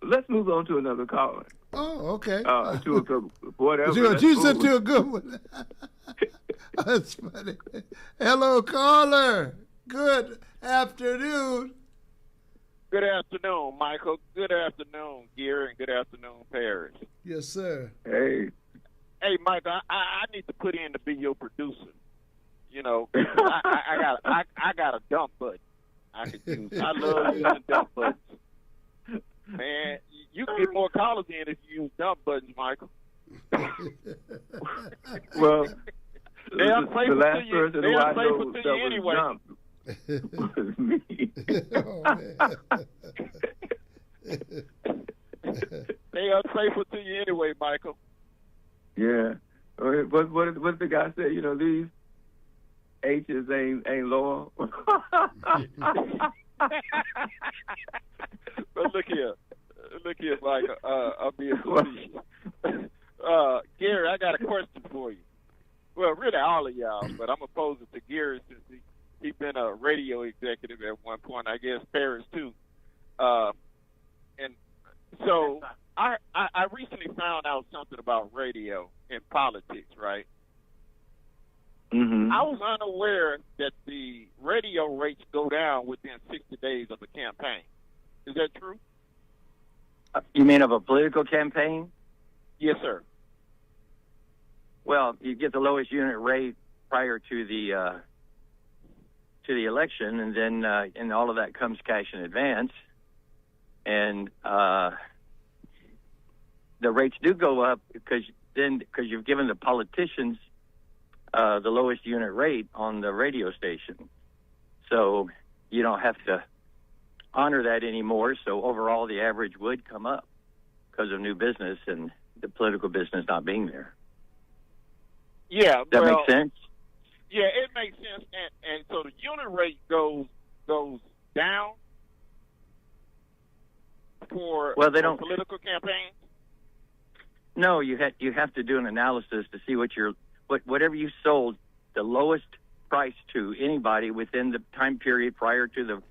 let's move on to another caller. Oh, okay. To a good, whatever. You said to a good one. That's funny. Hello, caller. Good afternoon. Good afternoon, Michael. Good afternoon, Gary, and good afternoon, Paris. Yes, sir. Hey, Michael, I need to put in to be your producer. I got a dump button I could use. I love using dump buttons. Man, you can get more callers in if you use dump buttons, Michael. well, They unfaithful the last to you. person They who I unfaithful know to that you was anyway. dumped was me. Oh, man. They unfaithful to you anyway, Michael. Yeah. What the guy say? These H's ain't loyal. But look here, Michael. I'll be facetious. Gary, I got a question for you. Well, really all of y'all, but I'm opposed to Gary since he's been a radio executive at one point. I guess Paris too. And so I recently found out something about radio and politics, right? Mm-hmm. I was unaware that the radio rates go down within 60 days of a campaign. Is that true? You mean of a political campaign? Yes, sir. Well, you get the lowest unit rate prior to the election, and then and all of that comes cash in advance, and the rates do go up because you've given the politicians the lowest unit rate on the radio station, so you don't have to honor that anymore. So overall, the average would come up because of new business and the political business not being there. Yeah, Does that make sense? Yeah, it makes sense. And so the unit rate goes down for political campaigns? No, you have to do an analysis to see whatever you sold the lowest price to anybody within the time period prior to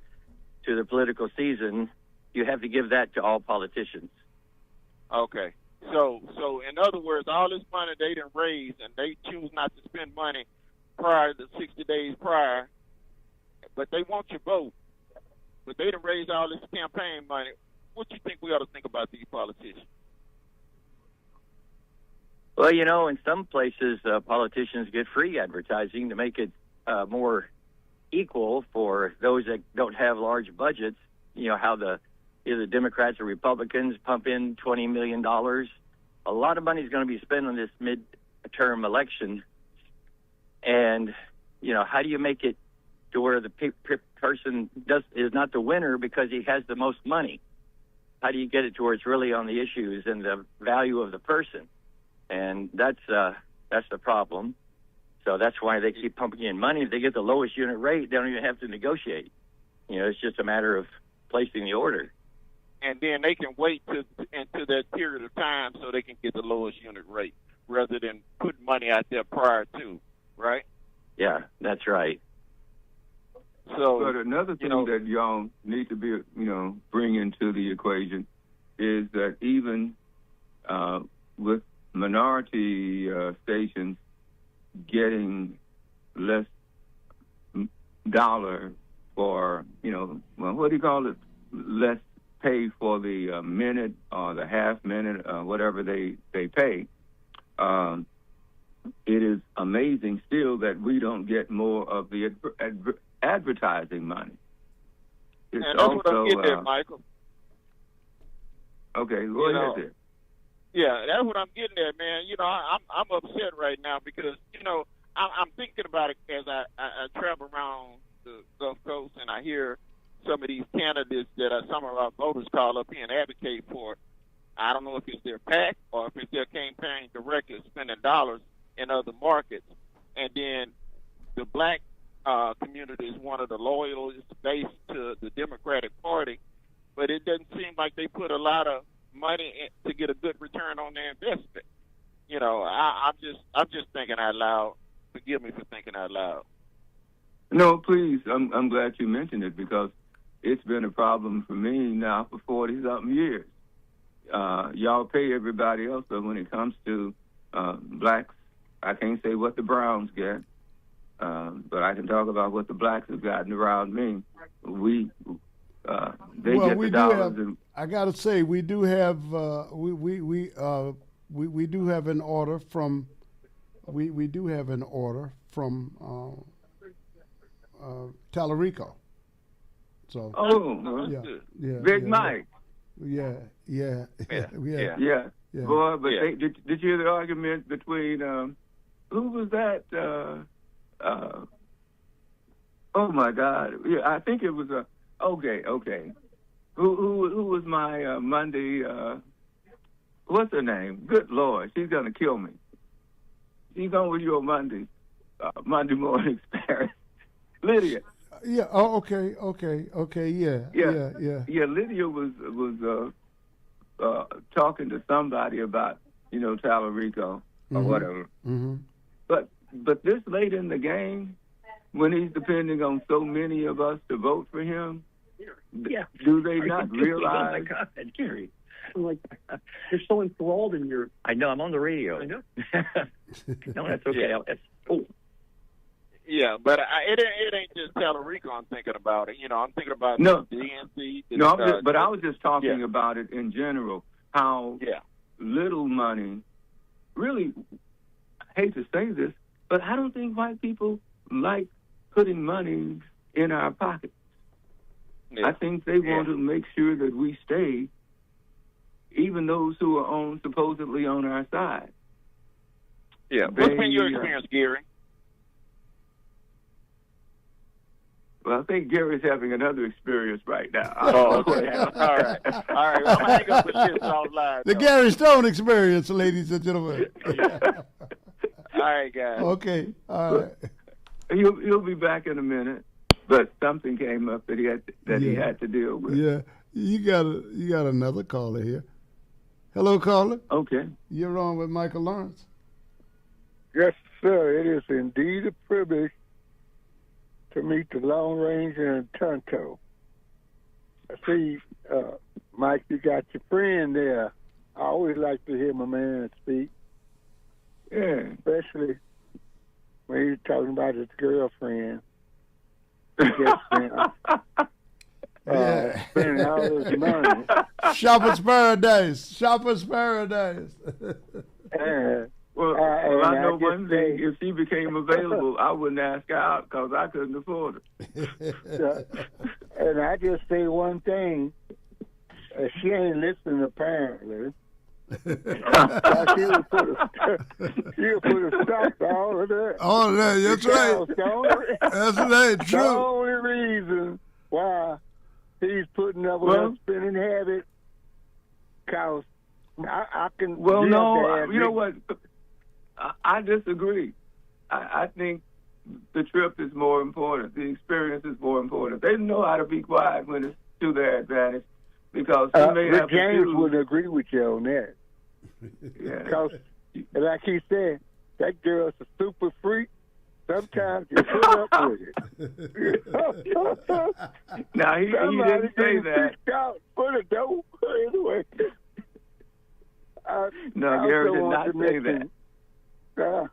the political season. You have to give that to all politicians. Okay. So in other words, all this money they done raised, and they choose not to spend money prior to 60 days prior, but they want your vote. But they done raised all this campaign money. What you think we ought to think about these politicians? Well, in some places, politicians get free advertising to make it more equal for those that don't have large budgets. How either Democrats or Republicans pump in $20 million. A lot of money is going to be spent on this midterm election. And, how do you make it to where the person is not the winner because he has the most money? How do you get it to where it's really on the issues and the value of the person? And that's the problem. So that's why they keep pumping in money. If they get the lowest unit rate, they don't even have to negotiate. It's just a matter of placing the order. And then they can wait into that period of time so they can get the lowest unit rate rather than putting money out there prior to, right? Yeah, that's right. So, but another thing that y'all need to be, bring into the equation is that even with minority stations getting less dollar for, what do you call it? Less pay for the minute or the half minute, whatever they pay. It is amazing still that we don't get more of the advertising money. And that's what I'm getting at, Michael. Okay, go ahead there. Yeah, that's what I'm getting at, man. I'm upset right now because, I'm thinking about it as I travel around the Gulf Coast and I hear some of these candidates that some of our voters call up here and advocate for. I don't know if it's their PAC or if it's their campaign directly spending dollars in other markets. And then the black community is one of the loyalist base to the Democratic Party, but it doesn't seem like they put a lot of money to get a good return on their investment. I'm just thinking out loud. Forgive me for thinking out loud. No, please. I'm glad you mentioned it because it's been a problem for me now for 40-something years. Y'all pay everybody else, but when it comes to blacks, I can't say what the Browns get, but I can talk about what the blacks have gotten around me. They get the dollars. I got to say, we do have we do have an order from we do have an order from Tallarico. So yeah, Big Mike. Yeah. Boy, but did you hear the argument between who was that? Oh my God! Yeah, I think it was okay. Who was my Monday? What's her name? Good Lord, she's gonna kill me. She's on with your Monday morning experience, Lydia. Yeah. Oh, okay. Yeah. Yeah. Lydia was talking to somebody about Tallarico or whatever. Mm-hmm. But this late in the game, when he's depending on so many of us to vote for him, do they not realize? Oh my God, Gary! Like you're so enthralled in your. I know I'm on the radio. I know. No, that's okay. Yeah. Yeah, but it ain't just Tallarico I'm thinking about it. I'm thinking about the DNC. I was just talking about it in general, how little money, really, I hate to say this, but I don't think white people like putting money in our pockets. Yeah. I think they want to make sure that we stay, even those who are supposedly on our side. Yeah. What's been your experience, Gary? Well, I think Gary's having another experience right now. Oh, okay. All right. Well, I'm going to hang up with this offline. The Gary Stone experience, ladies and gentlemen. All right, guys. Okay. All right. He'll be back in a minute, but something came up that he had to deal with. Yeah. You got another caller here. Hello, caller. Okay. You're on with Michael Lawrence. Yes, sir. It is indeed a privilege to meet the Lone Ranger and Tonto. I see, Mike, you got your friend there. I always like to hear my man speak. Yeah, especially when he's talking about his girlfriend. Spending all his money. Shopper's paradise. Well, I know one thing. If she became available, I wouldn't ask her out because I couldn't afford it. And I just say one thing. She ain't listening, apparently. She'll put a stop to all of that. All of that, that's right. That's right, true. The only reason why he's putting up with a spending habit, because I can... Well, no, you know what? I disagree. I think the trip is more important. The experience is more important. They know how to be quiet when it's to their advantage, because they may have James wouldn't agree with you on that. Yeah. Because, like he said, that girl's a super freak. Sometimes you put up with it. Now, he didn't say that. Out for the dope. Anyway. No, Gary did not say that.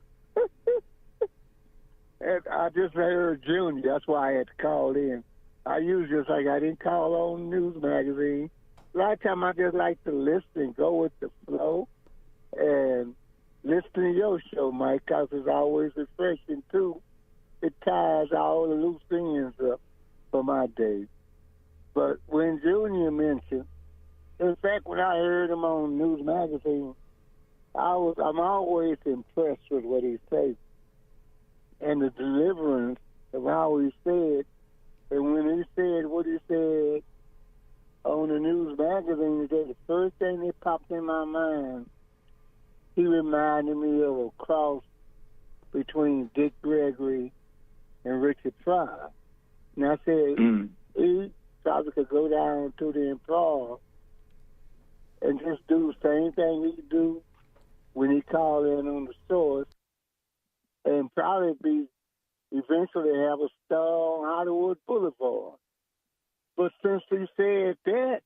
And I just heard Junior. That's why I had to call in. I usually just I didn't call on news magazine. A lot of time I just like to listen and go with the flow and listen to your show, Mike, because it's always refreshing, too. It ties all the loose ends up for my day. But when Junior mentioned, in fact, when I heard him on News Magazine, I'm always impressed with what he says and the deliverance of how he said. And when he said what he said on the News Magazine today, the first thing that popped in my mind, he reminded me of a cross between Dick Gregory and Richard Pryor. And I said, he probably could go down to the improv and just do the same thing he do when he called in on the source, and probably eventually have a star on Hollywood Boulevard. But since he said that,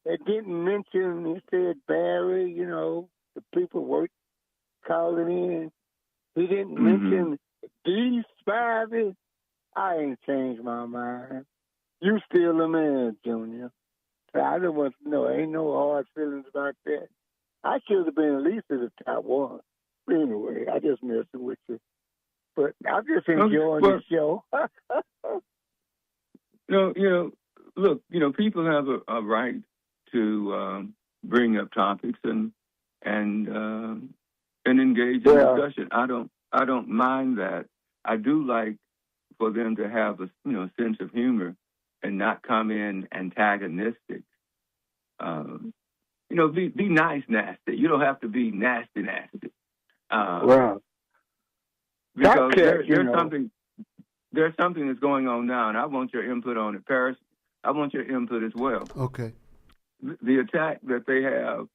it didn't mention, he said Barry, the people calling in. He didn't mention these five. I ain't changed my mind. You still a man, Junior. I don't want to know. Ain't no hard feelings about that. I should have been at least at the top one. Anyway, I just messing with you. But I'm just enjoying the show. Look, people have a right to bring up topics and engage in discussion. I don't mind that. I do like for them to have a sense of humor and not come in antagonistic. Be nice, nasty. You don't have to be nasty. Wow. Because there's something that's going on now, and I want your input on it, Paris. I want your input as well. Okay. The attack that they have,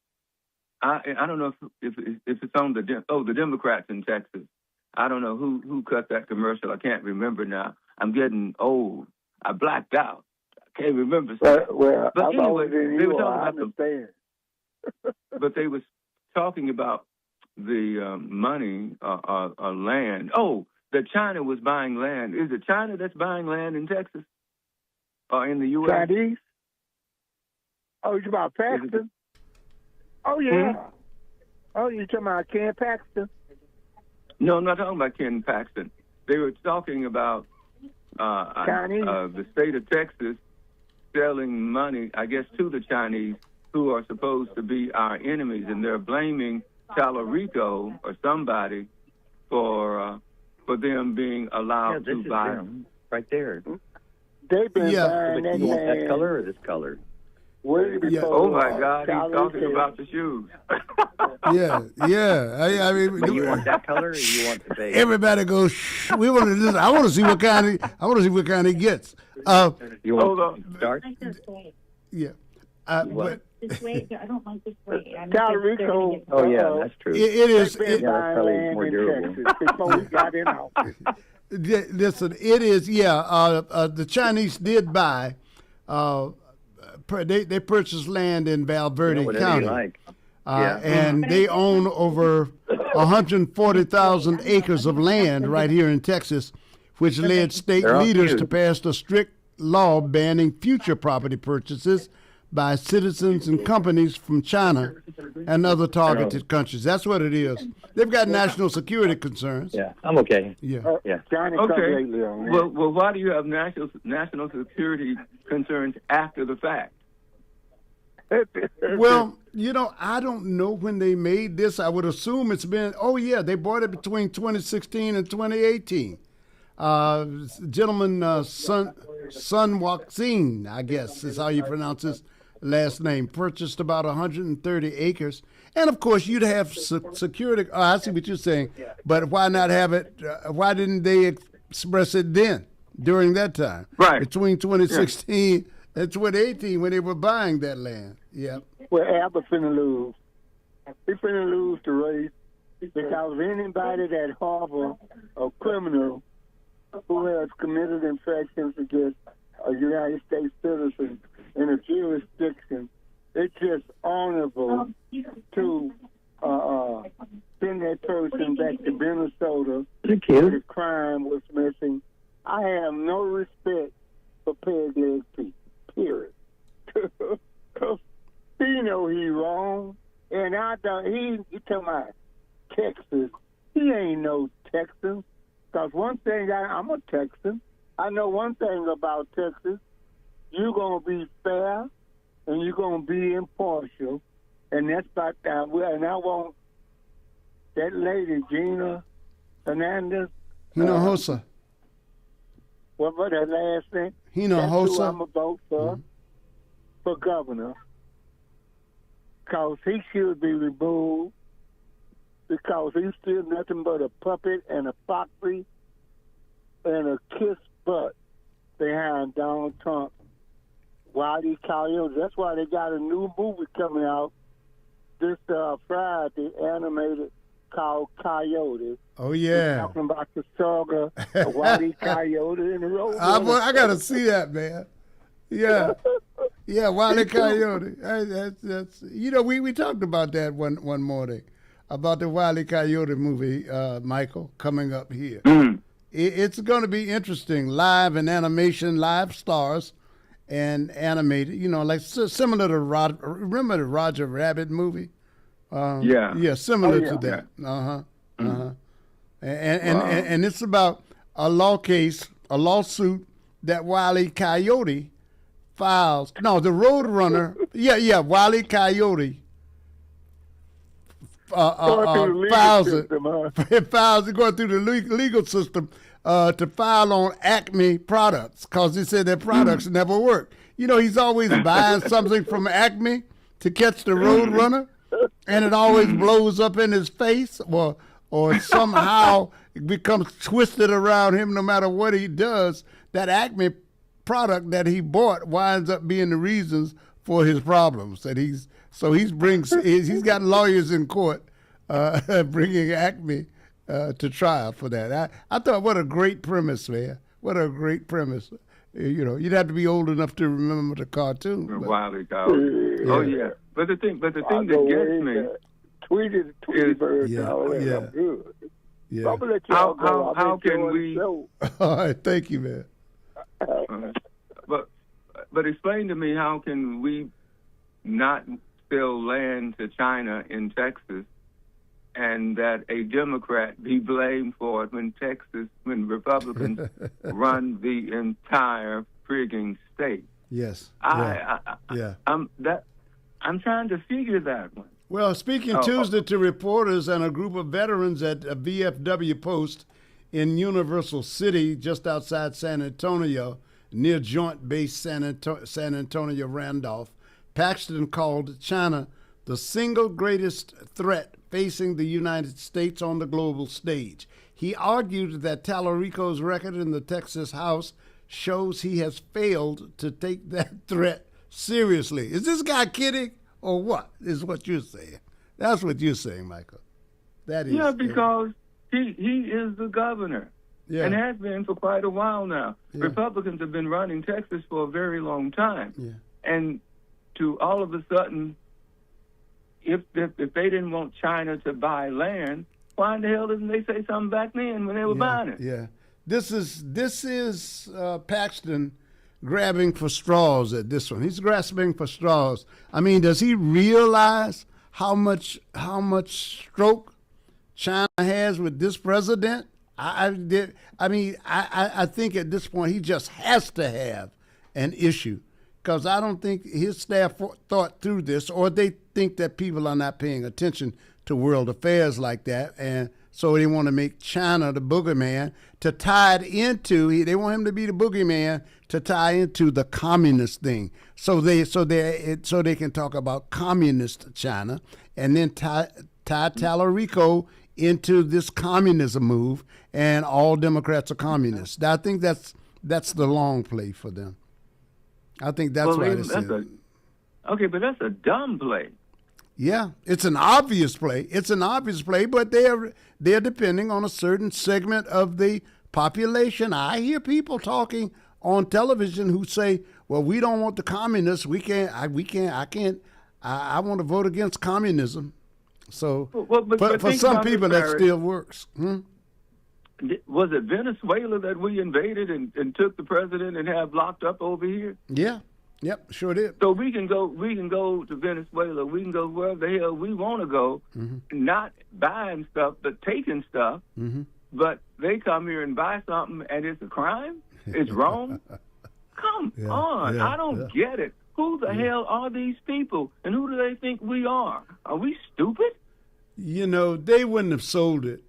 I don't know if it's on the Democrats in Texas. I don't know who cut that commercial. I can't remember now. I'm getting old. I blacked out. I can't remember. But anyway, they were talking about but they was talking about the money or land. Oh, that China was buying land. Is it China that's buying land in Texas or in the U.S.? Chinese? Oh, you talking about Paxton? Oh, yeah. Oh, you talking about Ken Paxton? No, I'm not talking about Ken Paxton. They were talking about the state of Texas selling money, I guess, to the Chinese, who are supposed to be our enemies, and they're blaming Talarico or somebody for them being allowed to buy them right there. They've been buying that. You want that color or this color? Oh my God, he's talking about the shoes. Yeah. I mean, but you want that color or you want the beige? Everybody goes. Shh, we want to listen. I want to see what kind he gets. You want dark? Yeah. This way, I don't like this way. Talarico. Oh yeah, that's true. It is. That's probably more durable. Before we got in office. Listen, it is. The Chinese did buy. They purchased land in Valverde County, and they own over 140,000 acres of land right here in Texas, which led state leaders to pass a strict law banning future property purchases by citizens and companies from China and other targeted countries. That's what it is. They've got national security concerns. Yeah, I'm okay. Yeah. Okay. Well, why do you have national security concerns after the fact? Well, I don't know when they made this. I would assume it's been, they bought it between 2016 and 2018. Gentleman, Sun Waxin, I guess is how you pronounce his last name, purchased about 130 acres. And of course, you'd have security. Oh, I see what you're saying. But why not have it? Why didn't they express it then, during that time? Right. Between 2016 and 2018 when they were buying that land. Yeah. Well, Albert finna lose. He finna lose the race because anybody that harbor a criminal who has committed infractions against a United States citizen in a jurisdiction, it's just honorable to send that person back to Minnesota where the crime was missing. I have no respect for peg leg people, period. He know he wrong, and I don't. He tell my Texas, he ain't no Texan. Because one thing, I'm a Texan. I know one thing about Texas. You're going to be fair, and you're going to be impartial, and that's about that. And I want that lady, Gina Hernandez. Hinojosa. What was that last name? Hinojosa. That's who I'm going to vote for governor. Because he should be removed. Because he's still nothing but a puppet and a foxy and a kiss butt behind Donald Trump. Wiley Coyote. That's why they got a new movie coming out this Friday, animated, called Coyote. Oh, yeah. Talking about the saga of Wiley Coyote and the road. I got to see that, man. Yeah. Yeah, Wiley Coyote. That's we talked about that one morning. About the Wile E. Coyote movie, Michael, coming up here. It's going to be interesting. Live and animation, live stars and animated, like similar to remember the Roger Rabbit movie? Yeah, similar to that. And it's about a lawsuit that Wile E. Coyote files. No, the Roadrunner. Wile E. Coyote files it going through the legal system to file on Acme products because he said their products never work. He's always buying something from Acme to catch the Roadrunner, and it always blows up in his face or somehow it becomes twisted around him no matter what he does. That Acme product that he bought winds up being the reasons for his problems that he's got lawyers in court bringing Acme to trial for that. I thought, what a great premise, man. What a great premise. You'd have to be old enough to remember the cartoon. Wiley Coyote. Oh yeah. But the thing that gets me Tweety Bird. I'm good. Yeah. So I'm gonna let y'all go. How can we? All right, thank you, man. But explain to me, how can we not sell land to China in Texas, and that a Democrat be blamed for it when Republicans run the entire frigging state? Yes. I'm trying to figure that one. Well, speaking Tuesday to reporters and a group of veterans at a VFW post in Universal City, just outside San Antonio, near Joint Base San Antonio Randolph, Paxton called China the single greatest threat facing the United States on the global stage. He argued that Tallarico's record in the Texas House shows he has failed to take that threat seriously. Is this guy kidding or what, is what you're saying? That's what you're saying, Michael. That is. Yeah, because he is the governor. Yeah. And has been for quite a while now. Yeah. Republicans have been running Texas for a very long time. Yeah. And to all of a sudden, if they didn't want China to buy land, why in the hell didn't they say something back then when they were buying it? Yeah. This is Paxton grabbing for straws at this one. He's grasping for straws. I mean, does he realize how much stroke China has with this president? I think at this point he just has to have an issue because I don't think his staff thought through this, or they think that people are not paying attention to world affairs like that, and So they want to make China the boogeyman to tie it into. They want him to be the boogeyman to tie into the communist thing. So they can talk about communist China and then tie Tallarico into this communism move, and all Democrats are communists. I think that's the long play for them. I think that's why they said. Okay, but that's a dumb play. Yeah, it's an obvious play. But they're depending on a certain segment of the population. I hear people talking on television who say, "Well, we don't want the communists. I want to vote against communism." So, but for some people, that still works. Was it Venezuela that we invaded and took the president and have locked up over here? Yeah. Yep, sure did. So we can go to Venezuela. We can go wherever the hell we want to go, not buying stuff, but taking stuff. But they come here and buy something, and it's a crime? It's wrong? Come on. I don't get it. Who the hell are these people, and who do they think we are? Are we stupid? You know, they wouldn't have sold it,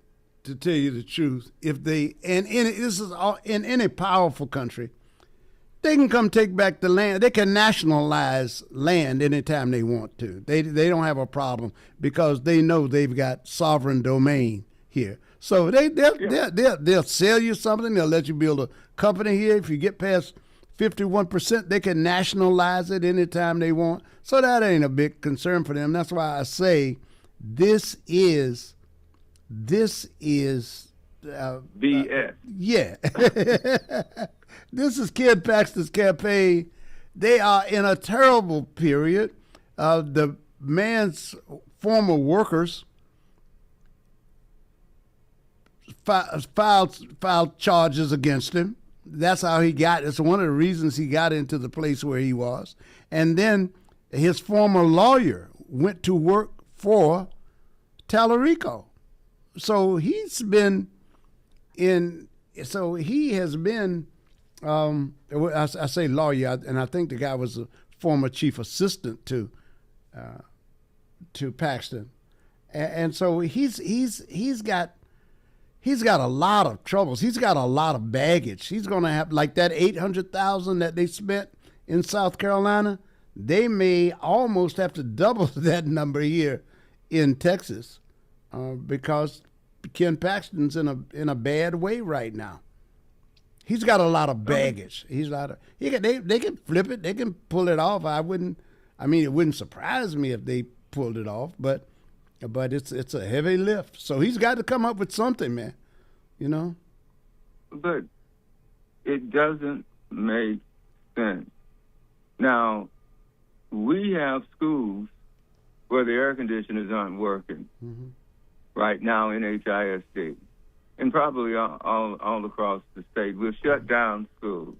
to tell you the truth, if they, this is all, in any powerful country, they can come take back the land. They can nationalize land anytime they want to. They don't have a problem because they know they've got sovereign domain here. So they'll sell you something. They'll let you build a company here. If you get past 51%, they can nationalize it anytime they want. So that ain't a big concern for them. That's why I say this is BS. Yeah. This is Ken Paxton's campaign. They are in a terrible period. The man's former workers filed charges against him. That's how he got. It's one of the reasons he got into the place where he was. And then his former lawyer went to work for Tallarico. So he has been, I say lawyer, and I think the guy was a former chief assistant to Paxton, and so he's got a lot of troubles. He's got a lot of baggage. He's going to have, like that $800,000 that they spent in South Carolina. They may almost have to double that number here in Texas because Ken Paxton's in a bad way right now. He's got a lot of baggage. They can flip it. They can pull it off. It wouldn't surprise me if they pulled it off, but it's a heavy lift. So he's got to come up with something, man. You know? But it doesn't make sense. Now, we have schools where the air conditioners aren't working right now in HISD. And probably all across the state. We've shut down schools.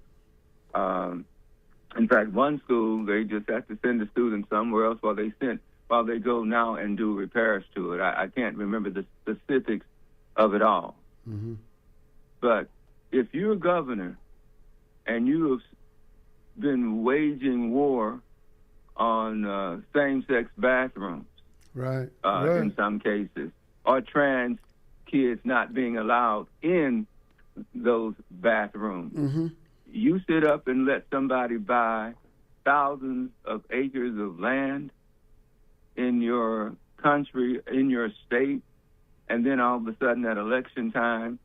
In fact, one school, they just have to send the students somewhere else while they go now and do repairs to it. I can't remember the specifics of it all. But if you're a governor and you have been waging war on same-sex bathrooms, right. In some cases, or trans kids not being allowed in those bathrooms. You sit up and let somebody buy thousands of acres of land in your country, in your state, and then all of a sudden at election time,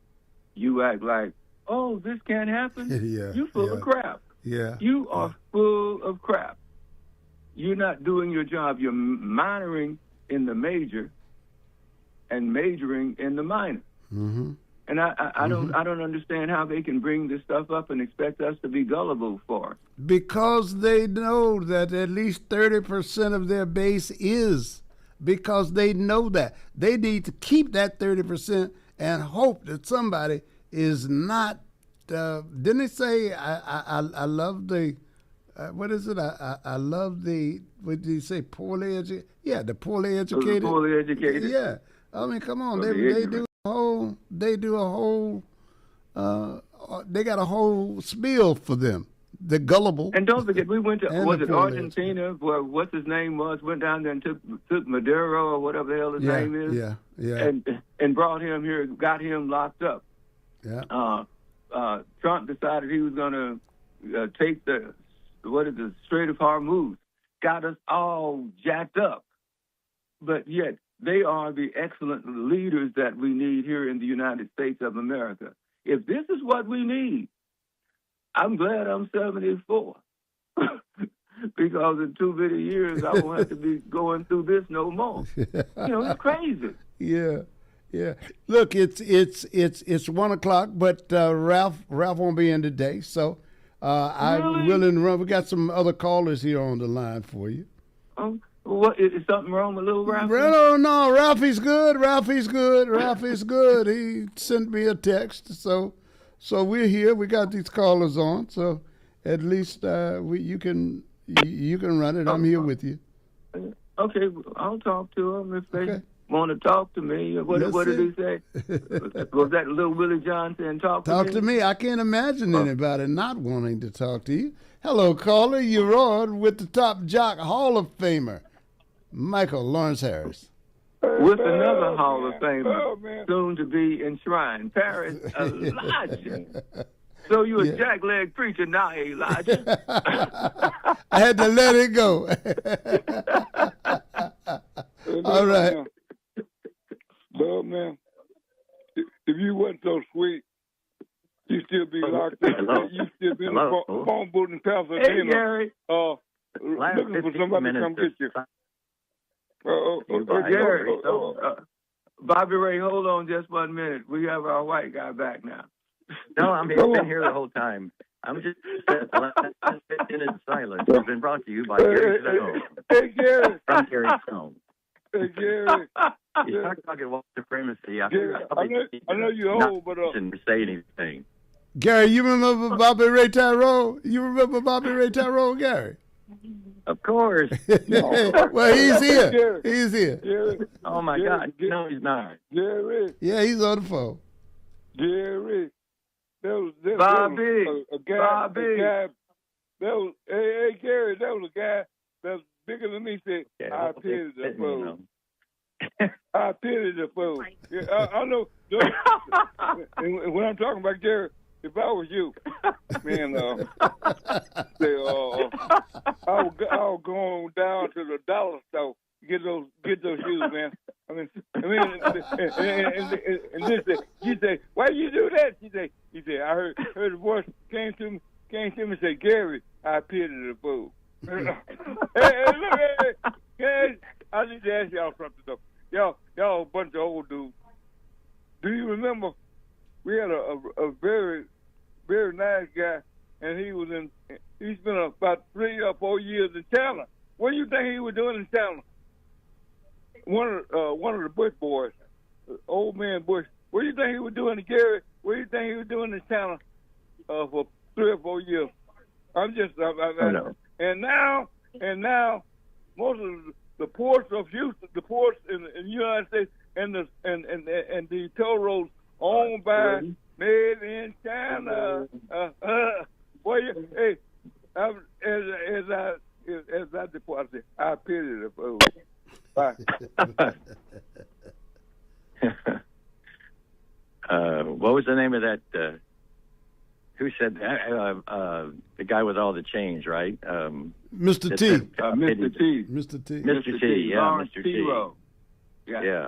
you act like, oh, this can't happen? You're full of crap. You are full of crap. You're not doing your job. You're minoring in the major and majoring in the minor. And I don't understand how they can bring this stuff up and expect us to be gullible for it. Because they know that at least 30% of their base is. Because they know that. They need to keep that 30% and hope that somebody is not. Didn't they say, I love the, what is it? I love the, what did he say, poorly educated? Yeah, the poorly educated. Poorly educated. Yeah. I mean, come on, they got a whole spiel for them. The gullible. And don't forget, we went to, And was the it poor Argentina, where what's his name was, went down there and took Maduro or whatever the hell his name is. Yeah. And brought him here, got him locked up. Yeah. Trump decided he was going to take the Strait of Hormuz. Got us all jacked up. But yet, they are the excellent leaders that we need here in the United States of America. If this is what we need, I'm glad I'm 74. Because in 2 many years, I won't have to be going through this no more. It's crazy. Yeah. Look, it's 1:00, but Ralph won't be in today, so I'm willing to run. We got some other callers here on the line for you. What is something wrong with little Ralphie? No, Ralphie's good. Ralphie's good. He sent me a text, so we're here. We got these callers on, so at least you can run it. I'm here with you. Okay, I'll talk to them if they want to talk to me. What did he say? Was that little Willie John saying talk to me? Talk to me. I can't imagine anybody not wanting to talk to you. Hello, caller. You're on with the Top Jock Hall of Famer, Michael Lawrence Harris. With another Hall of Famer, soon to be enshrined, Paris Elijah. So you a jackleg preacher now, Elijah? I had to let it go. All right. Well, man, if you wasn't so sweet, you still be locked up. You still be in the phone booth in Pasadena. Hey, Gary. Looking for somebody to come get you. Gary. Bobby Ray, hold on just 1 minute. We have our white guy back now. No, I'm here. I've been here the whole time. I'm just the last 15 minutes of silence has been brought to you by Gary Stone. Hey, Gary. From Gary Stone. Hey, Gary. You talk about white supremacy. I know you're old, but didn't say anything. Gary, you remember Bobby Ray Tyrone? Gary? Of course. Well, he's here. Gary. He's here. Gary. Oh my God! No, he's not. Gary. Yeah, he's on the phone. Gary. Bobby. A guy. Hey, Gary, that was a guy that's bigger than me. Said, I pity the fool. I pity the fool. Yeah, I know. And when I'm talking about Gary, if I was you, man, I'll go on down to the dollar store, get those shoes, man. And this, you say, why you do that? He said, I heard a voice came to me and said, Gary, I pity the fool. Hey, I need to ask y'all something though. Y'all a bunch of old dudes. Do you remember we had a very, very nice guy, and he spent about 3 or 4 years in Chandler. What do you think he was doing in Chandler? One of the Bush boys, old man Bush. What do you think he was doing in Gary? What do you think he was doing in Chandler for 3 or 4 years? I'm just, and now, most of the ports of Houston, the ports in the United States, and the toll roads owned by made in China. Hey, as I depart, I pity the fool. Bye. What was the name of that? Who said that? The guy with all the change, right? Mr. T. Mr. T. Mr. T. Mr. T. Yeah, Mr. T. Yeah.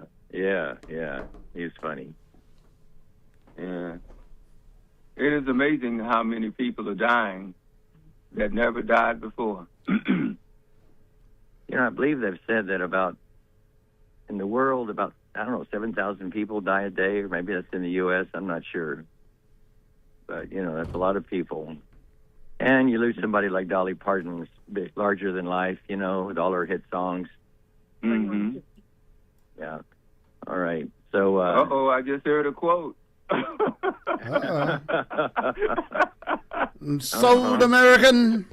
He was funny. Yeah. It is amazing how many people are dying that never died before. I believe they've said that in the world, 7,000 people die a day, or maybe that's in the U.S., I'm not sure. But, that's a lot of people. And you lose somebody like Dolly Parton, larger than life, with all her hit songs. Mm-hmm. Yeah. All right. So. I just heard a quote. Sold American.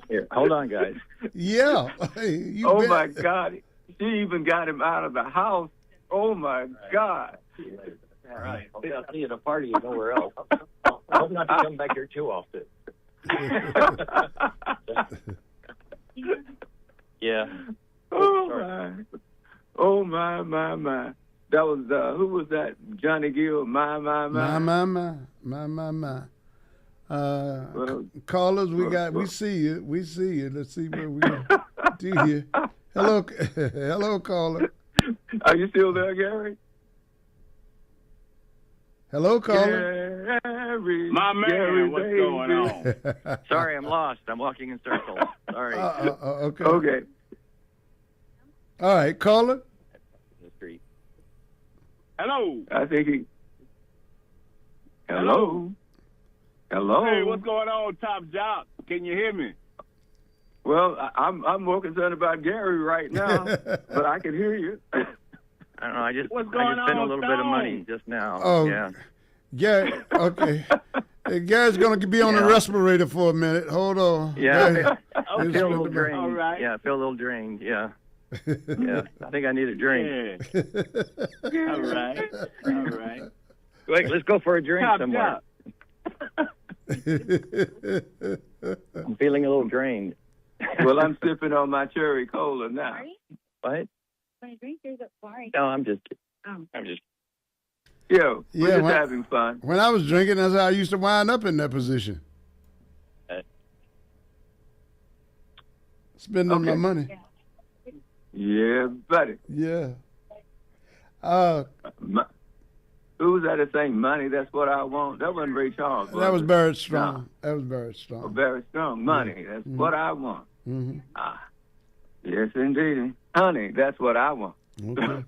Here, hold on, guys. Yeah. My God. She even got him out of the house. Oh, my God. All right. I'll see you at a party and nowhere else. I hope not to come back here too often. Yeah. Oh my. That was who was that? Johnny Gill. My. Well, callers, we see you. Let's see what we do here. Hello, caller. Are you still there, Gary? Hello, caller. Gary, my man, Gary, what's baby. going on? Sorry, I'm lost. I'm walking in circles. Sorry. Okay. All right, caller. The street. Hello. I think he. Hello. Hey, what's going on, Top Jock? Can you hear me? Well, I'm more concerned about Gary right now, but I can hear you. I don't know. I just What's spent going a on, little bit of money just now. Oh, yeah. Gary, okay. Hey, Gary's going to be on the respirator for a minute. Hold on. Yeah, I Okay. feel a little drained. All right. Yeah, I feel a little drained. Yeah. Yeah, I think I need a drink. Yeah. All right. Wait, let's go for a drink Top somewhere. Jock. I'm feeling a little drained. Well, I'm sipping on my cherry cola now. Sorry? What? Want a drink? There's a sorry. No, I'm just. Oh. We're just having fun. When I was drinking, that's how I used to wind up in that position. Spending my money. Yeah, buddy. Yeah. Who was that saying money? That's what I want. That wasn't Ray Charles. That was Barrett Strong. No. That was Barrett Strong. Oh, Barrett Strong. Money. That's what I want. Mm-hmm. Yes, indeed. Honey, that's what I want. Okay.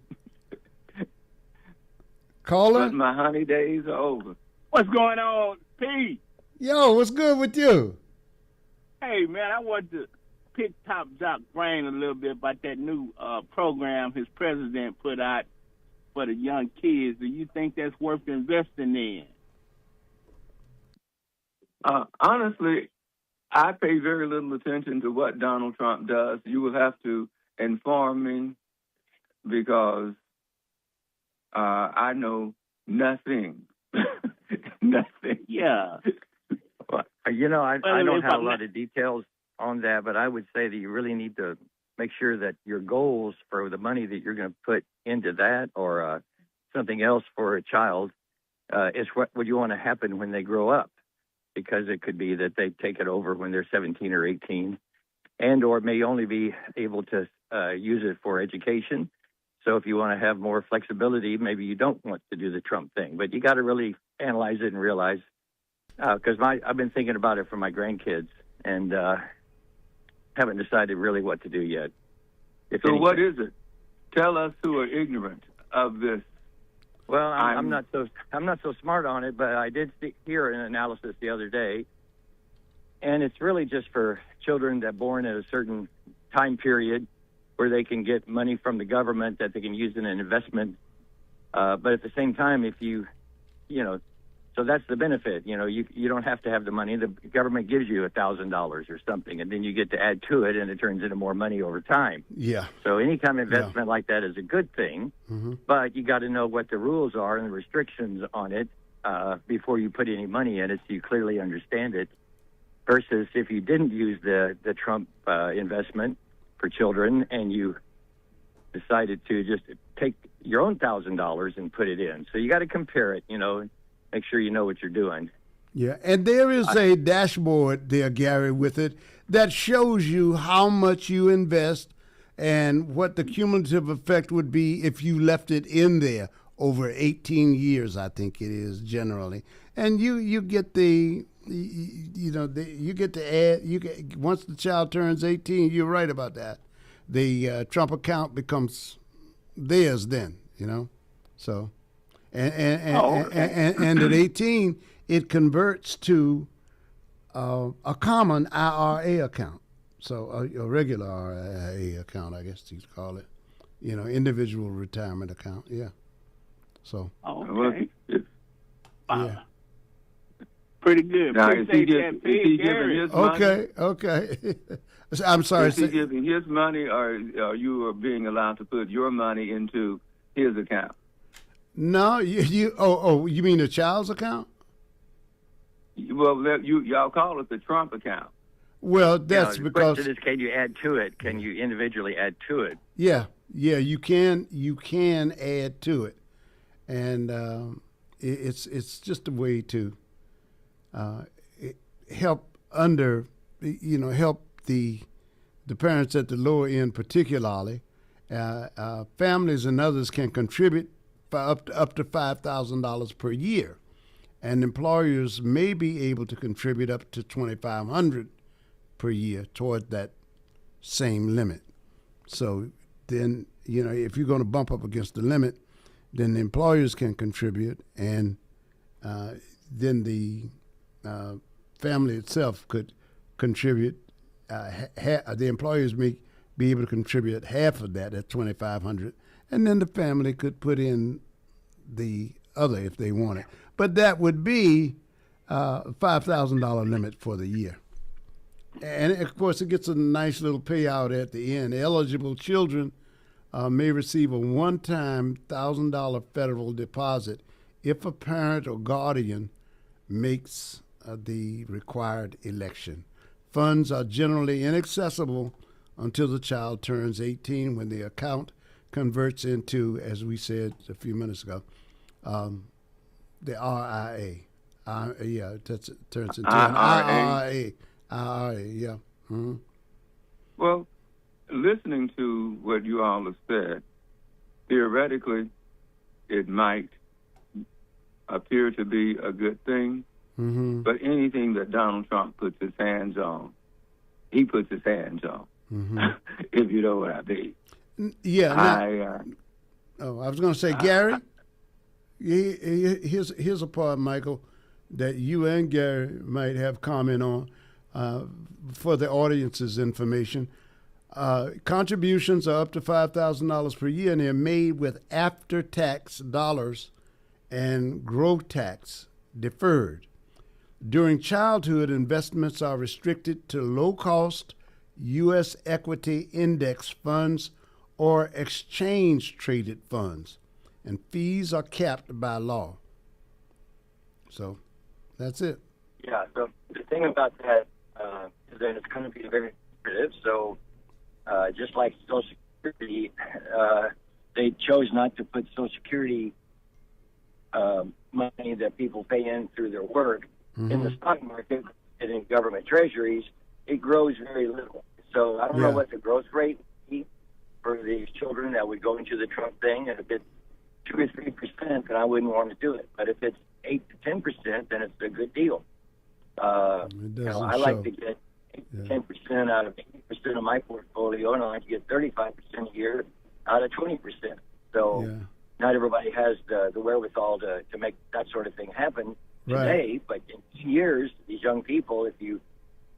Caller? But my honey days are over. What's going on, P? Yo, what's good with you? Hey, man, I want to pick Top Jock's brain a little bit about that new program his president put out for the young kids. Do you think that's worth investing in? Honestly, I pay very little attention to what Donald Trump does. You will have to inform me because I know nothing. Nothing. Yeah. Well, I don't have a lot of details on that, but I would say that you really need to make sure that your goals for the money that you're going to put into that or something else for a child is what would you want to happen when they grow up, because it could be that they take it over when they're 17 or 18 and or may only be able to use it for education. So if you want to have more flexibility, maybe you don't want to do the Trump thing, but you got to really analyze it and realize, because I've been thinking about it for my grandkids and haven't decided really what to do yet. So what is it? Tell us who are ignorant of this. Well, I'm not so smart on it, but I did hear an analysis the other day, and it's really just for children that are born at a certain time period where they can get money from the government that they can use in an investment. But at the same time, if you so that's the benefit. You don't have to have the money. The government gives you $1,000 or something, and then you get to add to it, and it turns into more money over time. Yeah. So any kind of investment like that is a good thing, but you got to know what the rules are and the restrictions on it before you put any money in it, so you clearly understand it. Versus if you didn't use the Trump investment for children and you decided to just take your own $1,000 and put it in. So you got to compare it, make sure you know what you're doing. Yeah, and there is a dashboard there, Gary, with it that shows you how much you invest and what the cumulative effect would be if you left it in there over 18 years, I think it is generally. And you get you get to add, once the child turns 18, you're right about that. The Trump account becomes theirs then, so. And at 18, it converts to a common IRA account. So a regular IRA account, I guess you'd call it. Individual retirement account. Yeah. So. Okay. Yeah. Pretty good. Now, is he giving his money? Okay. I'm sorry. Is he giving his money, or you are being allowed to put your money into his account? No, you mean the child's account? Well, y'all call it the Trump account. Well, that's the because question is, can you add to it? Can you individually add to it? yeah, you can add to it, and it's just a way to help help the parents at the lower end particularly. Families and others can contribute for up to $5,000 per year, and employers may be able to contribute up to $2,500 per year toward that same limit. So then, if you're going to bump up against the limit, then the employers can contribute, and then the family itself could contribute. The employers may be able to contribute half of that at $2,500, and then the family could put in the other if they want it. But that would be a $5,000 limit for the year. And, of course, it gets a nice little payout at the end. Eligible children may receive a one-time $1,000 federal deposit if a parent or guardian makes the required election. Funds are generally inaccessible until the child turns 18, when the account converts into, as we said a few minutes ago, the RIA. That turns into an IRA. Yeah. Mm-hmm. Well, listening to what you all have said, theoretically, it might appear to be a good thing, but anything that Donald Trump puts his hands on, he puts his hands on, if you know what I mean. Yeah. I was going to say, Gary, here's a part, Michael, that you and Gary might have comment on. For the audience's information, contributions are up to $5,000 per year, and they're made with after-tax dollars and growth tax deferred. During childhood, investments are restricted to low-cost U.S. equity index funds or exchange-traded funds, and fees are capped by law. So that's it. Yeah, so the thing about that is that it's going to be very lucrative. So just like Social Security, they chose not to put Social Security money that people pay in through their work in the stock market and in government treasuries. It grows very little. So I don't know what the growth rate would be for these children that would go into the Trump thing. And if it's 2 or 3%, then I wouldn't want to do it. But if it's 8 to 10%, then it's a good deal. I like to get 8 to 10% out of 80% of my portfolio, and I like to get 35% a year out of 20%. So not everybody has the wherewithal to make that sort of thing happen today. But in 2 years, these young people,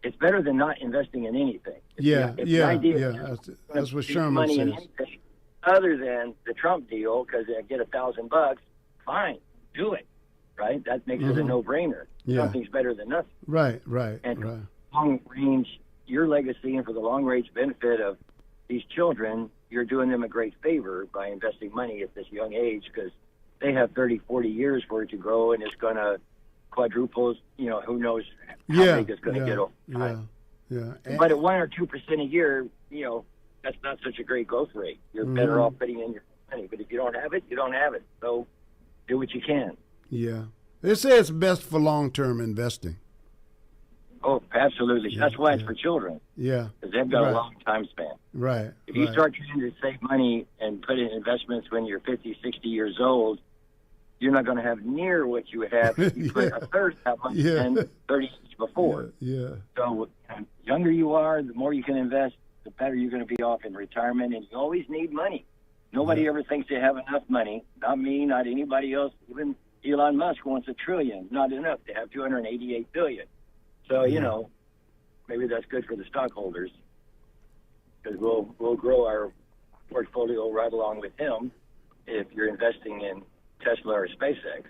it's better than not investing in anything. The idea that's what Sherman says. In anything other than the Trump deal, because they get $1,000, fine, do it. Right, that makes it a no-brainer. Something's better than nothing. Right. And long range, your legacy, and for the long range benefit of these children, you're doing them a great favor by investing money at this young age, because they have 30, 40 years for it to grow, and it's going to quadruple. Who knows how big it's going to get over time. But at 1 or 2% a year, that's not such a great growth rate. You're better off putting in your money. But if you don't have it, you don't have it. So do what you can. Yeah. They say it's best for long-term investing. Oh, absolutely. That's why it's for children. Yeah. Because they've got a long time span. Right. If you start trying to save money and put in investments when you're 50, 60 years old, you're not going to have near what you would have if you put a third that much in 30 years before. So the younger you are, the more you can invest, the better you're going to be off in retirement. And you always need money. Nobody ever thinks they have enough money. Not me, not anybody else. Even Elon Musk wants $1 trillion. Not enough to have $288 billion. So maybe that's good for the stockholders, because we'll grow our portfolio right along with him if you're investing in Tesla or SpaceX.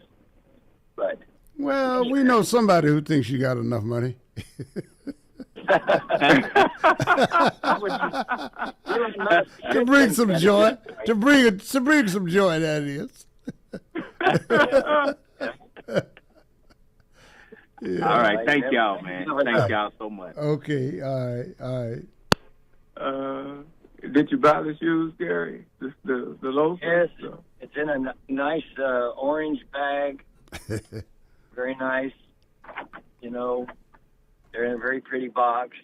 But we know somebody who thinks you got enough money. To bring some joy, to bring some joy, that is. Yeah. All right. Thank y'all, man. Thank y'all so much. Okay. All right. Did you buy the shoes, Gary? The loafers? Yes, it's in a nice orange bag. Very nice. You know, they're in a very pretty box.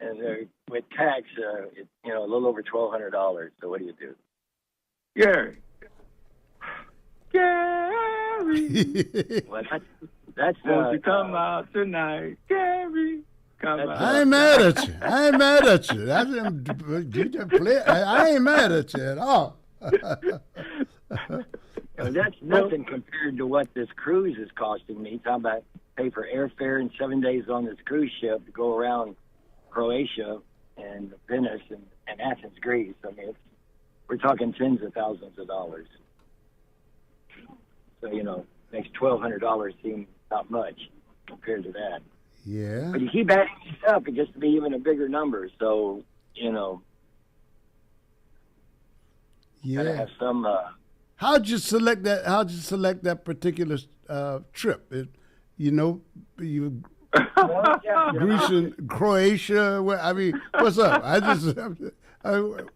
And they're, with tax, it's, you know, a little over $1,200. So what do you do? Gary. Well, that's won't you come out tonight, Gary? I ain't mad at you. I ain't mad at you. I ain't mad at you at all. That's nothing compared to what this cruise is costing me. Talking about pay for airfare and 7 days on this cruise ship to go around Croatia and Venice and Athens, Greece. I mean, we're talking tens of thousands of dollars. So, you know, makes $1,200 seem not much compared to that. Yeah. But you keep adding these up, it gets to be even a bigger number. So, you know, gotta have some. How'd you select that? How'd you select that particular trip? You know, you Greece and Croatia. I mean, what's up?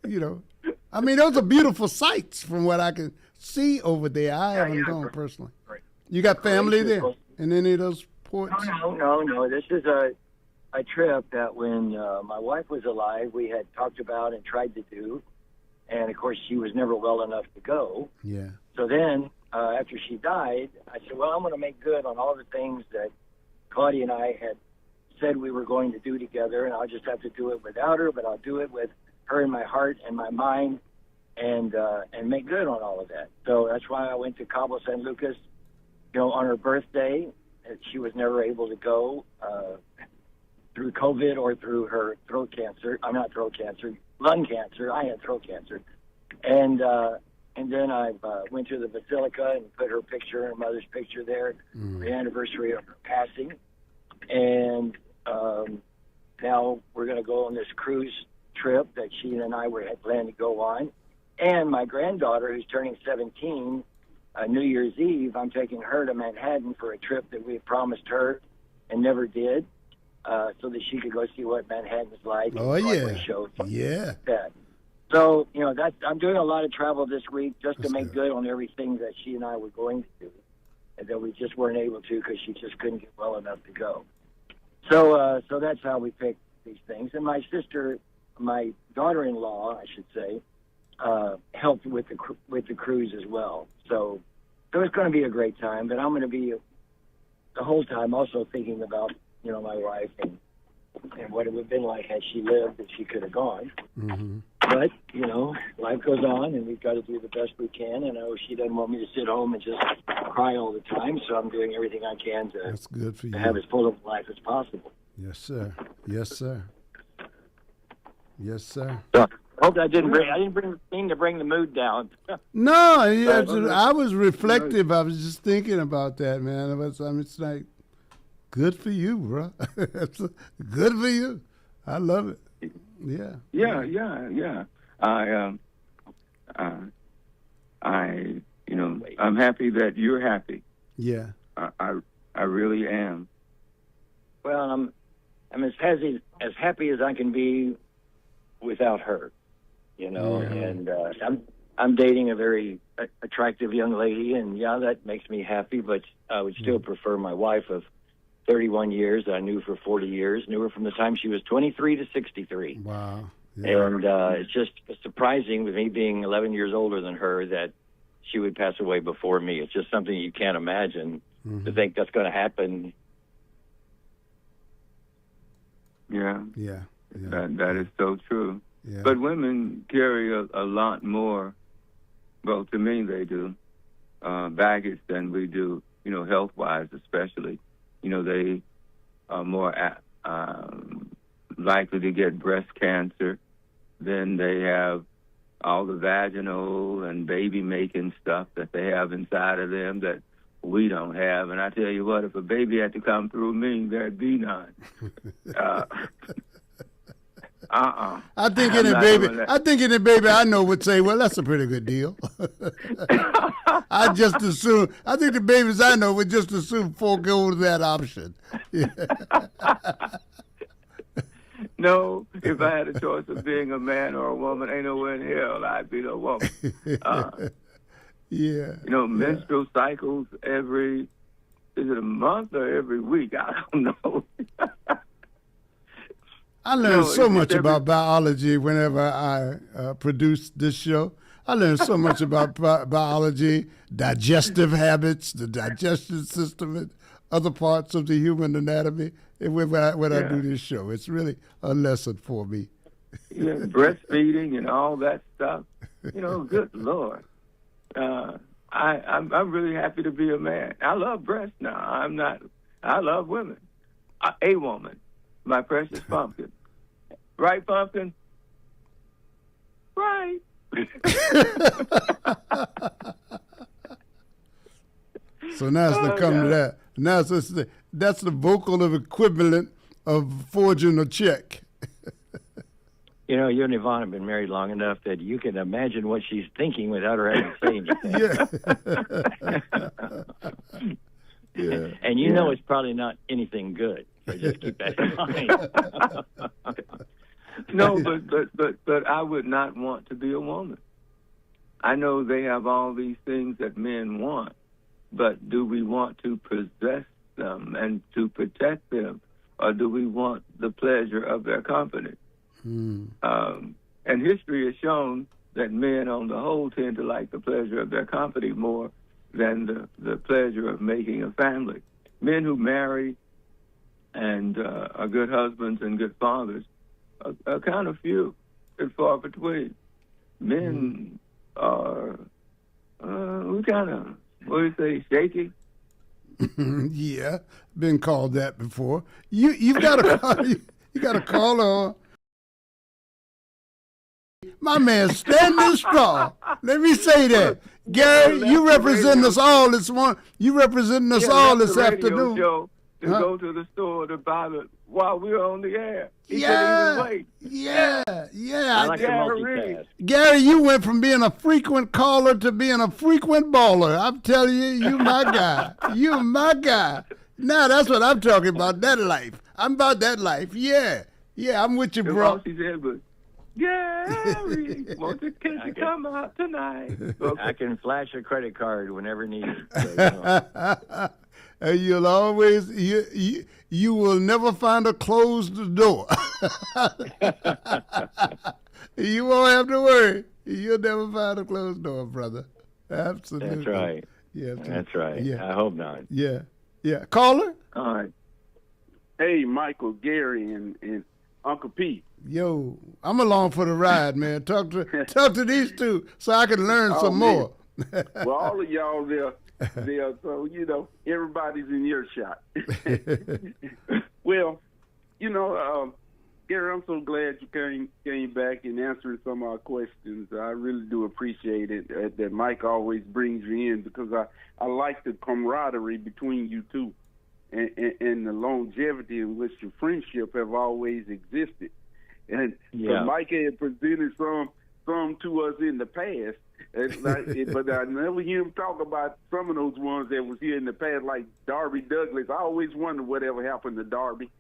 You know, I mean, those are beautiful sights from what I can see over there. I haven't gone personally. Right. You got family there in any of those ports? No. This is a trip that when my wife was alive, we had talked about and tried to do. And, of course, she was never well enough to go. Yeah. So then, after she died, I said, well, I'm going to make good on all the things that Claudia and I had said we were going to do together, and I'll just have to do it without her, but I'll do it with her in my heart and my mind and make good on all of that. So that's why I went to Cabo San Lucas, you know, on her birthday. She was never able to go through COVID or through her throat cancer. I'm not throat cancer. Lung cancer. I had throat cancer, and then I went to the Basilica and put her picture and her mother's picture there, the anniversary of her passing, and now we're going to go on this cruise trip that she and I had planned to go on, and my granddaughter, who's turning 17, New Year's Eve, I'm taking her to Manhattan for a trip that we had promised her and never did. So that she could go see what Manhattan's like. Oh, yeah. Shows Yeah. That. So, you know, I'm doing a lot of travel this week just to make good on everything that she and I were going to do, and that we just weren't able to because she just couldn't get well enough to go. So that's how we picked these things. And my sister, my daughter-in-law, I should say, helped with the cruise as well. So it's going to be a great time, but I'm going to be the whole time also thinking about, you know, my wife and what it would have been like had she lived if she could have gone. Mm-hmm. But, you know, life goes on, and we've got to do the best we can. And I know she doesn't want me to sit home and just cry all the time, so I'm doing everything I can to, That's good for you. to have as full of life as possible. Yes, sir. Yes, sir. Yes, sir. So, I hope I didn't mean to bring the mood down. No, yeah, I was reflective. I was just thinking about that, man. It's like, good for you, bro. Good for you. I love it. Yeah. Yeah. You know, I'm happy that you're happy. Yeah. I really am. Well, I'm as happy as I can be without her, you know. Yeah. And I'm dating a very attractive young lady, and yeah, that makes me happy. But I would still prefer my wife of 31 years that I knew for 40 years. Knew her from the time she was 23 to 63. Wow. Yeah. And it's just surprising with me being 11 years older than her that she would pass away before me. It's just something you can't imagine to think that's going to happen. Yeah. Yeah. That is so true. Yeah. But women carry a lot more, well, to me they do, baggage than we do, you know, health-wise especially. You know, they are more likely to get breast cancer. Then they have all the vaginal and baby-making stuff that they have inside of them that we don't have. And I tell you what, if a baby had to come through me, there'd be none. I think any baby I know would say, well, that's a pretty good deal. I think the babies I know would just assume forego that option. No, if I had a choice of being a man or a woman, ain't nowhere in hell I'd be the woman. Yeah. Menstrual cycles is it a month or every week? I don't know. I learned so much about biology whenever I produced this show. I learned so much about biology, digestive habits, the digestion system, and other parts of the human anatomy when I do this show. It's really a lesson for me. Breastfeeding and all that stuff. Good Lord. I'm really happy to be a man. I love breasts now. I love women. A woman. My precious pumpkin. Right, pumpkin? Right. So now it's to come to that. Now that's the vocal equivalent of forging a check. You and Yvonne have been married long enough that you can imagine what she's thinking without her having to say anything. Yeah. And you know it's probably not anything good. So just keep that in mind. No, but I would not want to be a woman. I know they have all these things that men want, but do we want to possess them and to protect them, or do we want the pleasure of their company? And history has shown that men on the whole tend to like the pleasure of their company more than the pleasure of making a family. Men who marry and are good husbands and good fathers are kind of few and far between. Men are, we kind of, what do you say, shaky? Yeah, been called that before. You've got to call on. My man, standing strong. Let me say that, Gary. You represent us all this morning. You representing us all this afternoon. Show to go to the store to buy while we're on the air. He couldn't even wait. Yeah. I like to multitask. Gary, you went from being a frequent caller to being a frequent baller. I'm telling you, you my guy. You my guy. Now that's what I'm talking about. That life. I'm about that life. Yeah, I'm with you, bro. All she said was, Gary, won't you come out tonight? Okay. I can flash a credit card whenever needed. So, And you'll always you will never find a closed door. You won't have to worry. You'll never find a closed door, brother. Absolutely. That's right. Yeah, that's right. Yeah. I hope not. Yeah. Caller? All right. Hey, Michael, Gary, and Uncle Pete. Yo, I'm along for the ride, man. Talk to these two so I can learn some more. Well, all of y'all there, so everybody's in earshot. Well, Gary, I'm so glad you came back and answered some of our questions. I really do appreciate it that Mike always brings you in, because I like the camaraderie between you two and the longevity in which your friendship have always existed. And Mike had presented some to us in the past, but I never hear him talk about some of those ones that was here in the past, like Darby Douglas. I always wonder whatever happened to Darby.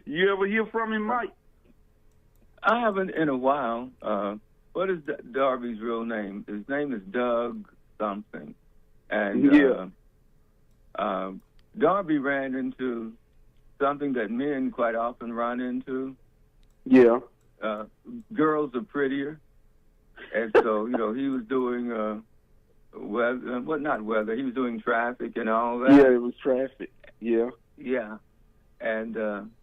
You ever hear from him, Mike? I haven't in a while. What is Darby's real name? His name is Doug something. And Darby ran into something that men quite often run into. Yeah. Girls are prettier. And so, he was doing weather, not weather, he was doing traffic and all that. Yeah, it was traffic. Yeah. Yeah. And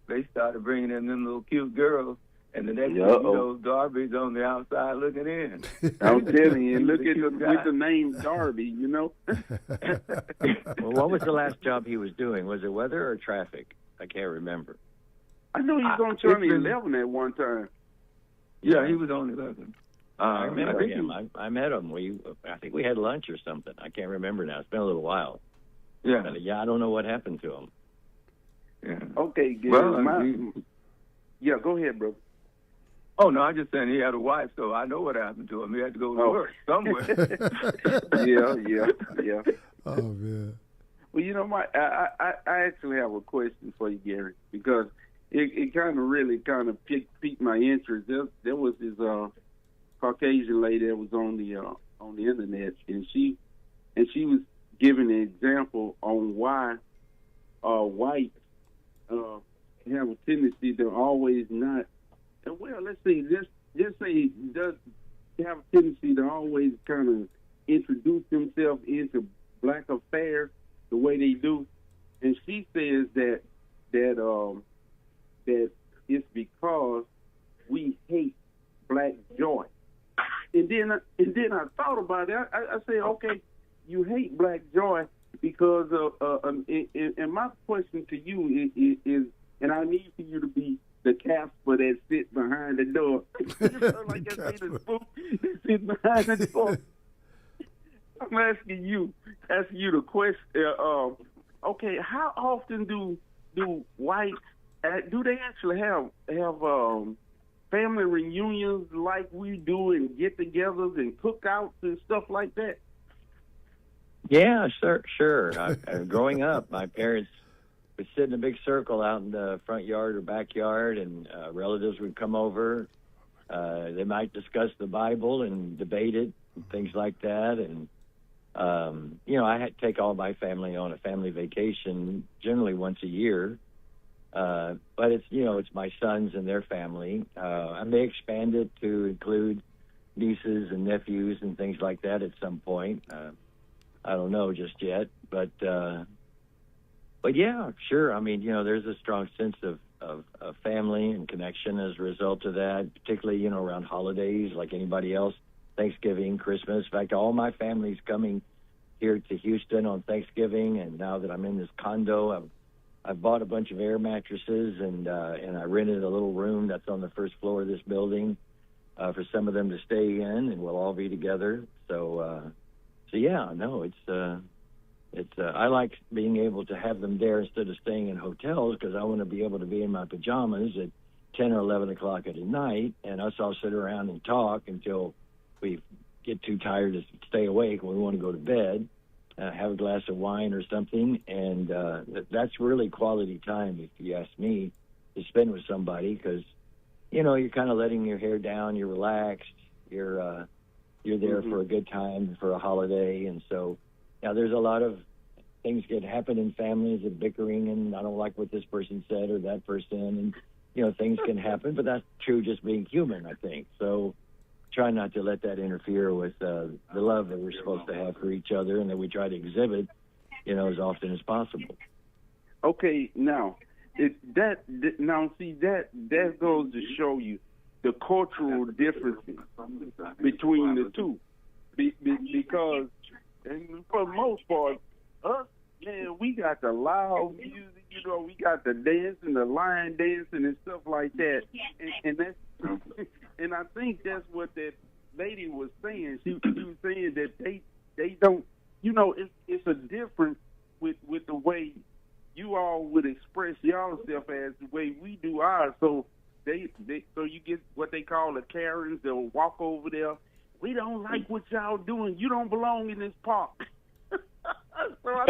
they started bringing in them little cute girls. And the next thing Darby's on the outside looking in. I'm telling you, look at with the name Darby, Well, what was the last job he was doing? Was it weather or traffic? I can't remember. I know he was on Channel 11 at one time. Yeah, he was on 11. I remember him. I met him. I think we had lunch or something. I can't remember now. It's been a little while. Yeah. But, I don't know what happened to him. Yeah. Okay, good. Yeah, go ahead, bro. Oh, no, I'm just saying he had a wife, so I know what happened to him. He had to go to work somewhere. Yeah. Oh, man. Well, you know, I actually have a question for you, Gary, because it kind of really piqued my interest. There was this Caucasian lady that was on the internet, and she was giving an example on why whites have a tendency to always not. Well, let's see. Just say does have a tendency to always kind of introduce themselves into black affairs the way they do, and she says that it's because we hate black joy. And then I thought about it. I said, okay, you hate black joy because and my question to you is, and I need for you to be the Casper that sits behind the door. Like I say, the spook that sits behind the door. I'm asking you the question. Okay, how often do whites do they actually have family reunions like we do, and get-togethers and cookouts and stuff like that? Yeah, sure. Growing up, my parents would sit in a big circle out in the front yard or backyard, and relatives would come over. They might discuss the Bible and debate it and things like that. And I had to take all my family on a family vacation, generally once a year. But it's my sons and their family. I may expand it to include nieces and nephews and things like that at some point. I don't know just yet, but yeah, sure. I mean, there's a strong sense of family and connection as a result of that, particularly, around holidays like anybody else. Thanksgiving, Christmas. In fact, all my family's coming here to Houston on Thanksgiving, and now that I'm in this condo, I've bought a bunch of air mattresses, and I rented a little room that's on the first floor of this building for some of them to stay in, and we'll all be together. So yeah, no, it's I like being able to have them there instead of staying in hotels, because I want to be able to be in my pajamas at 10 or 11 o'clock at night, and us all sit around and talk until we get too tired to stay awake and we want to go to bed, have a glass of wine or something, and that's really quality time, if you ask me, to spend with somebody, because you're kind of letting your hair down, you're relaxed, you're there for a good time, for a holiday. And so now there's a lot of things that happen in families, of bickering, and I don't like what this person said or that person, and things can happen, but that's true, just being human, I think. So try not to let that interfere with the love that we're supposed to have for each other, and that we try to exhibit, as often as possible. Okay, now that goes to show you the cultural differences between the two, because, and for the most part, us, man, we got the loud music, we got the dancing, the line dancing and stuff like that, and that's. And I think that's what that lady was saying. She was saying that they don't, it's a difference with the way you all would express yourself as the way we do ours. So so you get what they call the Karens. They'll walk over there. We don't like what y'all doing. You don't belong in this park. So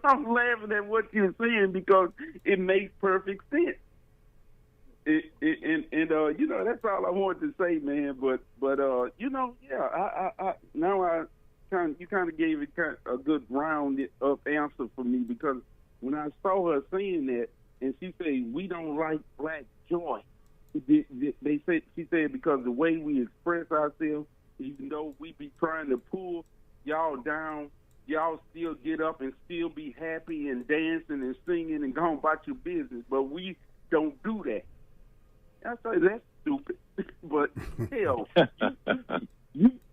I'm laughing at what you're saying, because it makes perfect sense. That's all I wanted to say, man. But you kind of gave it a good rounded up answer for me, because when I saw her saying that, and she said we don't like black joy, she said because the way we express ourselves, even though we be trying to pull y'all down, y'all still get up and still be happy and dancing and singing and going about your business, but we don't do that. I say that's stupid, but hell,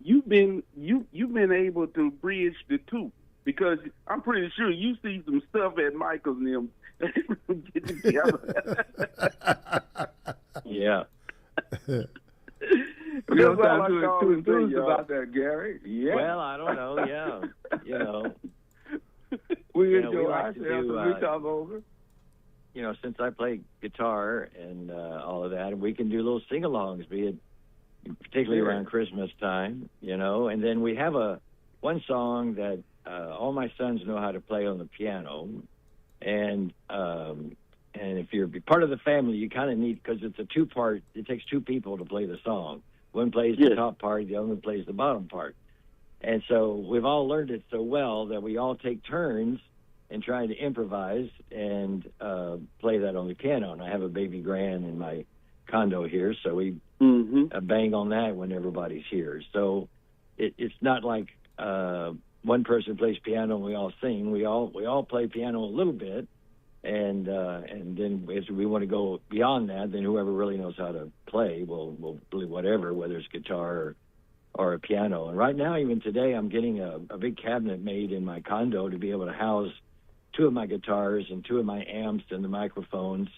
you've been able to bridge the two, because I'm pretty sure you see some stuff at Michael's and them get together. Yeah. We don't sound too enthused about that, Gary. Yeah. Well, I don't know. Yeah, we enjoy we like ourselves when we talk over. since I play guitar and all of that, and we can do little sing-alongs, be it particularly around Christmas time, and then we have one song that all my sons know how to play on the piano, and if you're part of the family, you kind of need, because it's a two-part, it takes two people to play the song. One plays the top part, the other one plays the bottom part. And so we've all learned it so well that we all take turns in trying to improvise and play that on the piano. And I have a baby grand in my condo here, so we bang on that when everybody's here. So it's not like one person plays piano and we all sing. We all play piano a little bit. And then if we want to go beyond that, then whoever really knows how to play will play whatever, whether it's guitar or a piano. And right now, even today, I'm getting a big cabinet made in my condo to be able to house two of my guitars and two of my amps and the microphones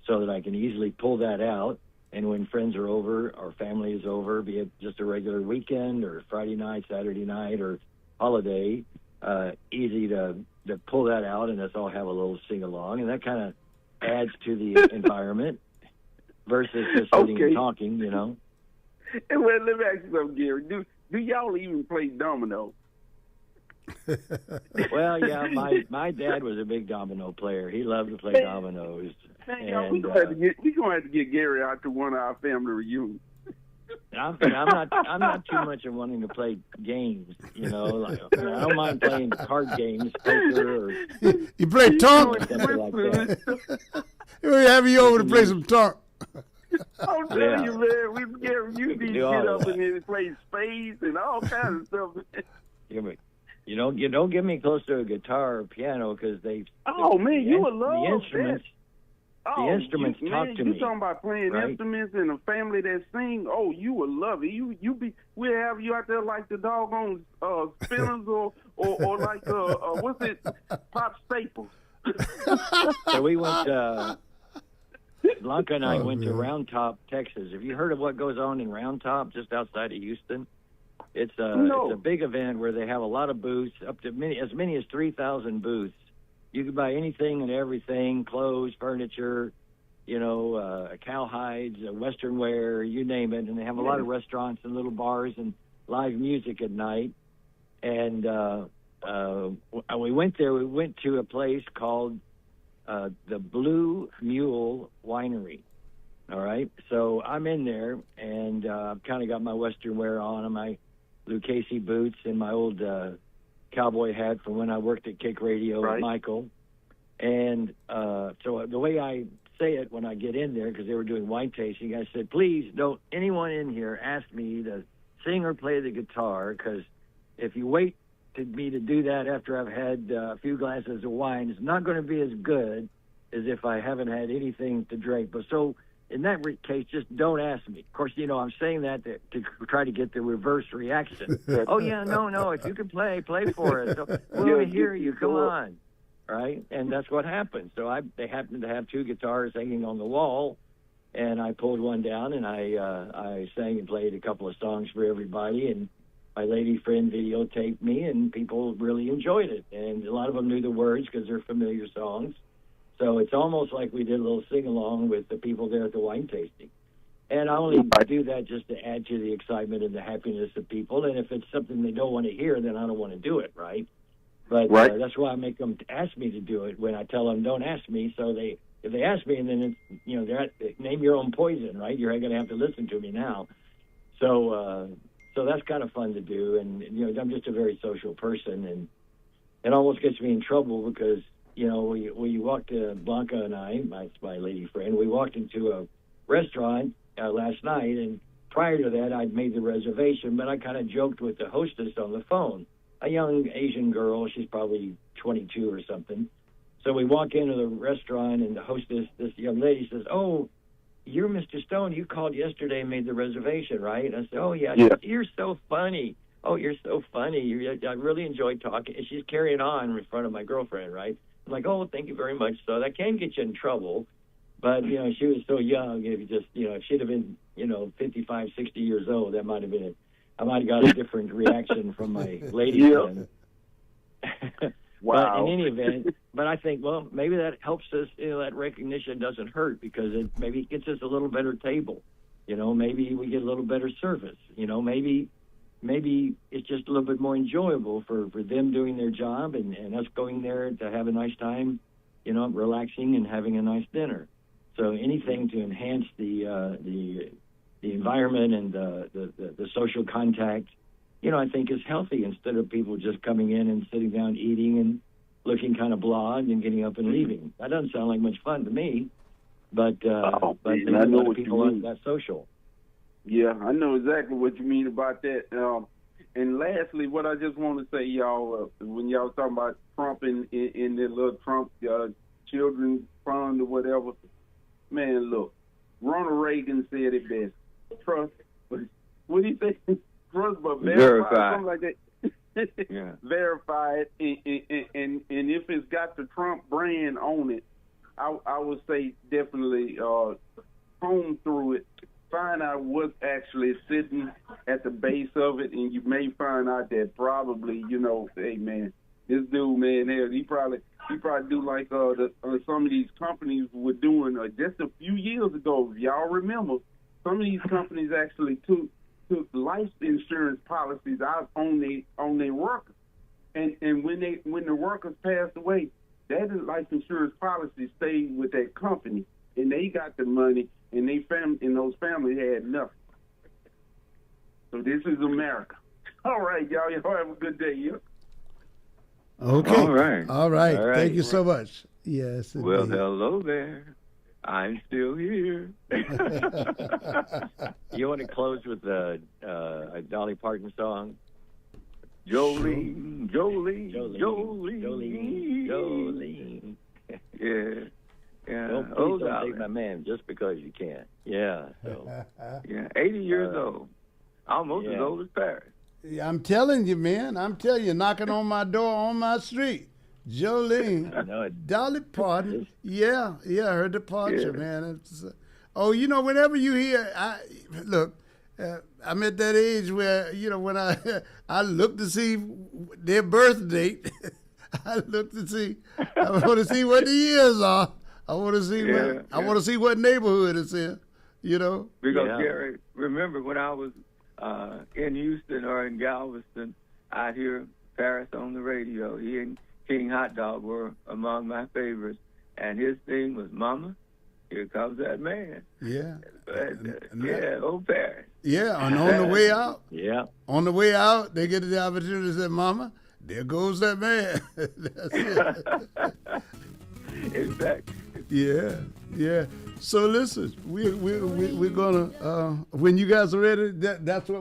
so that I can easily pull that out. And when friends are over or family is over, be it just a regular weekend or Friday night, Saturday night, or holiday, easy to pull that out and let's all have a little sing-along. And that kind of adds to the environment versus just sitting and talking, And well, let me ask you something, Gary. Do y'all even play domino? Well, yeah, my dad was a big domino player. He loved to play dominoes. We're going to have to get Gary out to one of our family reunions. I'm not too much of wanting to play games, I don't mind playing card games, poker, or you play tonk. Something like that. We'll have you over to play some tonk. I'm telling you, man, you need to get up and then play spades and all kinds of stuff. You don't get me close to a guitar or piano because you would love the instruments. The instruments talk to me. You talking about playing instruments in a family that sing? Oh, you would love it. We'll have you out there like the doggone spinners or like what's it, Pop Staples. So we went. Blanca and I went to Round Top, Texas. Have you heard of what goes on in Round Top, just outside of Houston? It's a big event where they have a lot of booths, up to as many as 3,000 booths. You can buy anything and everything, clothes, furniture, cowhides, Western wear, you name it. And they have a lot of restaurants and little bars and live music at night. And we went there. We went to a place called the Blue Mule Winery. All right. So I'm in there, and I've kind of got my Western wear on and my Lucchese boots and my old cowboy hat from when I worked at Kick Radio with Michael. And so the way I say it when I get in there, because they were doing wine tasting, I said, please don't anyone in here ask me to sing or play the guitar, because if you wait to me to do that after I've had a few glasses of wine, it's not going to be as good as if I haven't had anything to drink. But so in that case, just don't ask me. Of course, I'm saying that to try to get the reverse reaction. Oh, yeah, no, if you can play for us. So, we'll hear you, come on. Right? And that's what happened. So they happened to have two guitars hanging on the wall, and I pulled one down, and I sang and played a couple of songs for everybody, and my lady friend videotaped me, and people really enjoyed it. And a lot of them knew the words because they're familiar songs. So it's almost like we did a little sing-along with the people there at the wine tasting. And I only do that just to add to the excitement and the happiness of people. And if it's something they don't want to hear, then I don't want to do it, right? But that's why I make them ask me to do it when I tell them, don't ask me. So if they ask me, and then it's, they're name your own poison, right? You're going to have to listen to me now. So that's kind of fun to do. And, I'm just a very social person. And it almost gets me in trouble because, we walked, Blanca and I, my lady friend, we walked into a restaurant last night, and prior to that, I'd made the reservation, but I kind of joked with the hostess on the phone, a young Asian girl. She's probably 22 or something. So we walk into the restaurant, and the hostess, this young lady, says, "Oh, you're Mr. Stone. You called yesterday and made the reservation, right?" And I said, "Oh, yeah." Said, "You're so funny. Oh, you're so funny. I really enjoyed talking." And she's carrying on in front of my girlfriend, right? I'm like, "Oh, thank you very much." So that can get you in trouble. But, she was so young. If she'd have been, 55, 60 years old, that might have been I might have got a different reaction from my lady friend. But in any event, but I think, well, maybe that helps us. That recognition doesn't hurt because maybe it gets us a little better table. Maybe we get a little better service. Maybe it's just a little bit more enjoyable for them doing their job and us going there to have a nice time, relaxing and having a nice dinner. So anything to enhance the environment and the social contact, I think is healthy instead of people just coming in and sitting down eating and looking kind of blah and then getting up and leaving. That doesn't sound like much fun to me, but I know what people aren't that social. Yeah, I know exactly what you mean about that. And lastly, what I just want to say, y'all, when y'all talking about Trump and the little Trump children fund or whatever, man, look, Ronald Reagan said it best. Trust, what did he say? Trust but verify, something like that. Yeah. Verify it, and if it's got the Trump brand on it, I would say definitely comb through it, find out what's actually sitting at the base of it, and you may find out that probably, hey man, this dude, man, he probably do like some of these companies were doing just a few years ago. If y'all remember, some of these companies actually took life insurance policies out on their workers, and when the workers passed away, that life insurance policy stayed with that company, and they got the money, and those families had nothing. So this is America. All right, y'all have a good day. Yeah. Okay. All right. Thank you so much. Yes. Indeed. Well, hello there. I'm still here. You want to close with a Dolly Parton song? Jolene, Jolene, Jolene, Jolene, Jolene. Yeah. Well, please don't take my man just because you can. Yeah. So. Yeah. 80 years old. Almost as old as Paris. Yeah, I'm telling you, man. Knocking on my door on my street. Jolene, I know it. Dolly Parton, her departure, man. Whenever you hear, I'm at that age where, when I look to see their birth date, I want to see what the years are. I want to see I want to see what neighborhood it's in, Because Gary, remember when I was in Houston or in Galveston, I'd hear Paris on the radio. He and King Hot Dog were among my favorites, and his thing was "Mama, here comes that man." Yeah, old Paris. Yeah, and on the way out. Yeah, on the way out, they get the opportunity to say, "Mama, there goes that man." That's it. Exactly. Yeah. So listen, we're gonna when you guys are ready, that's what.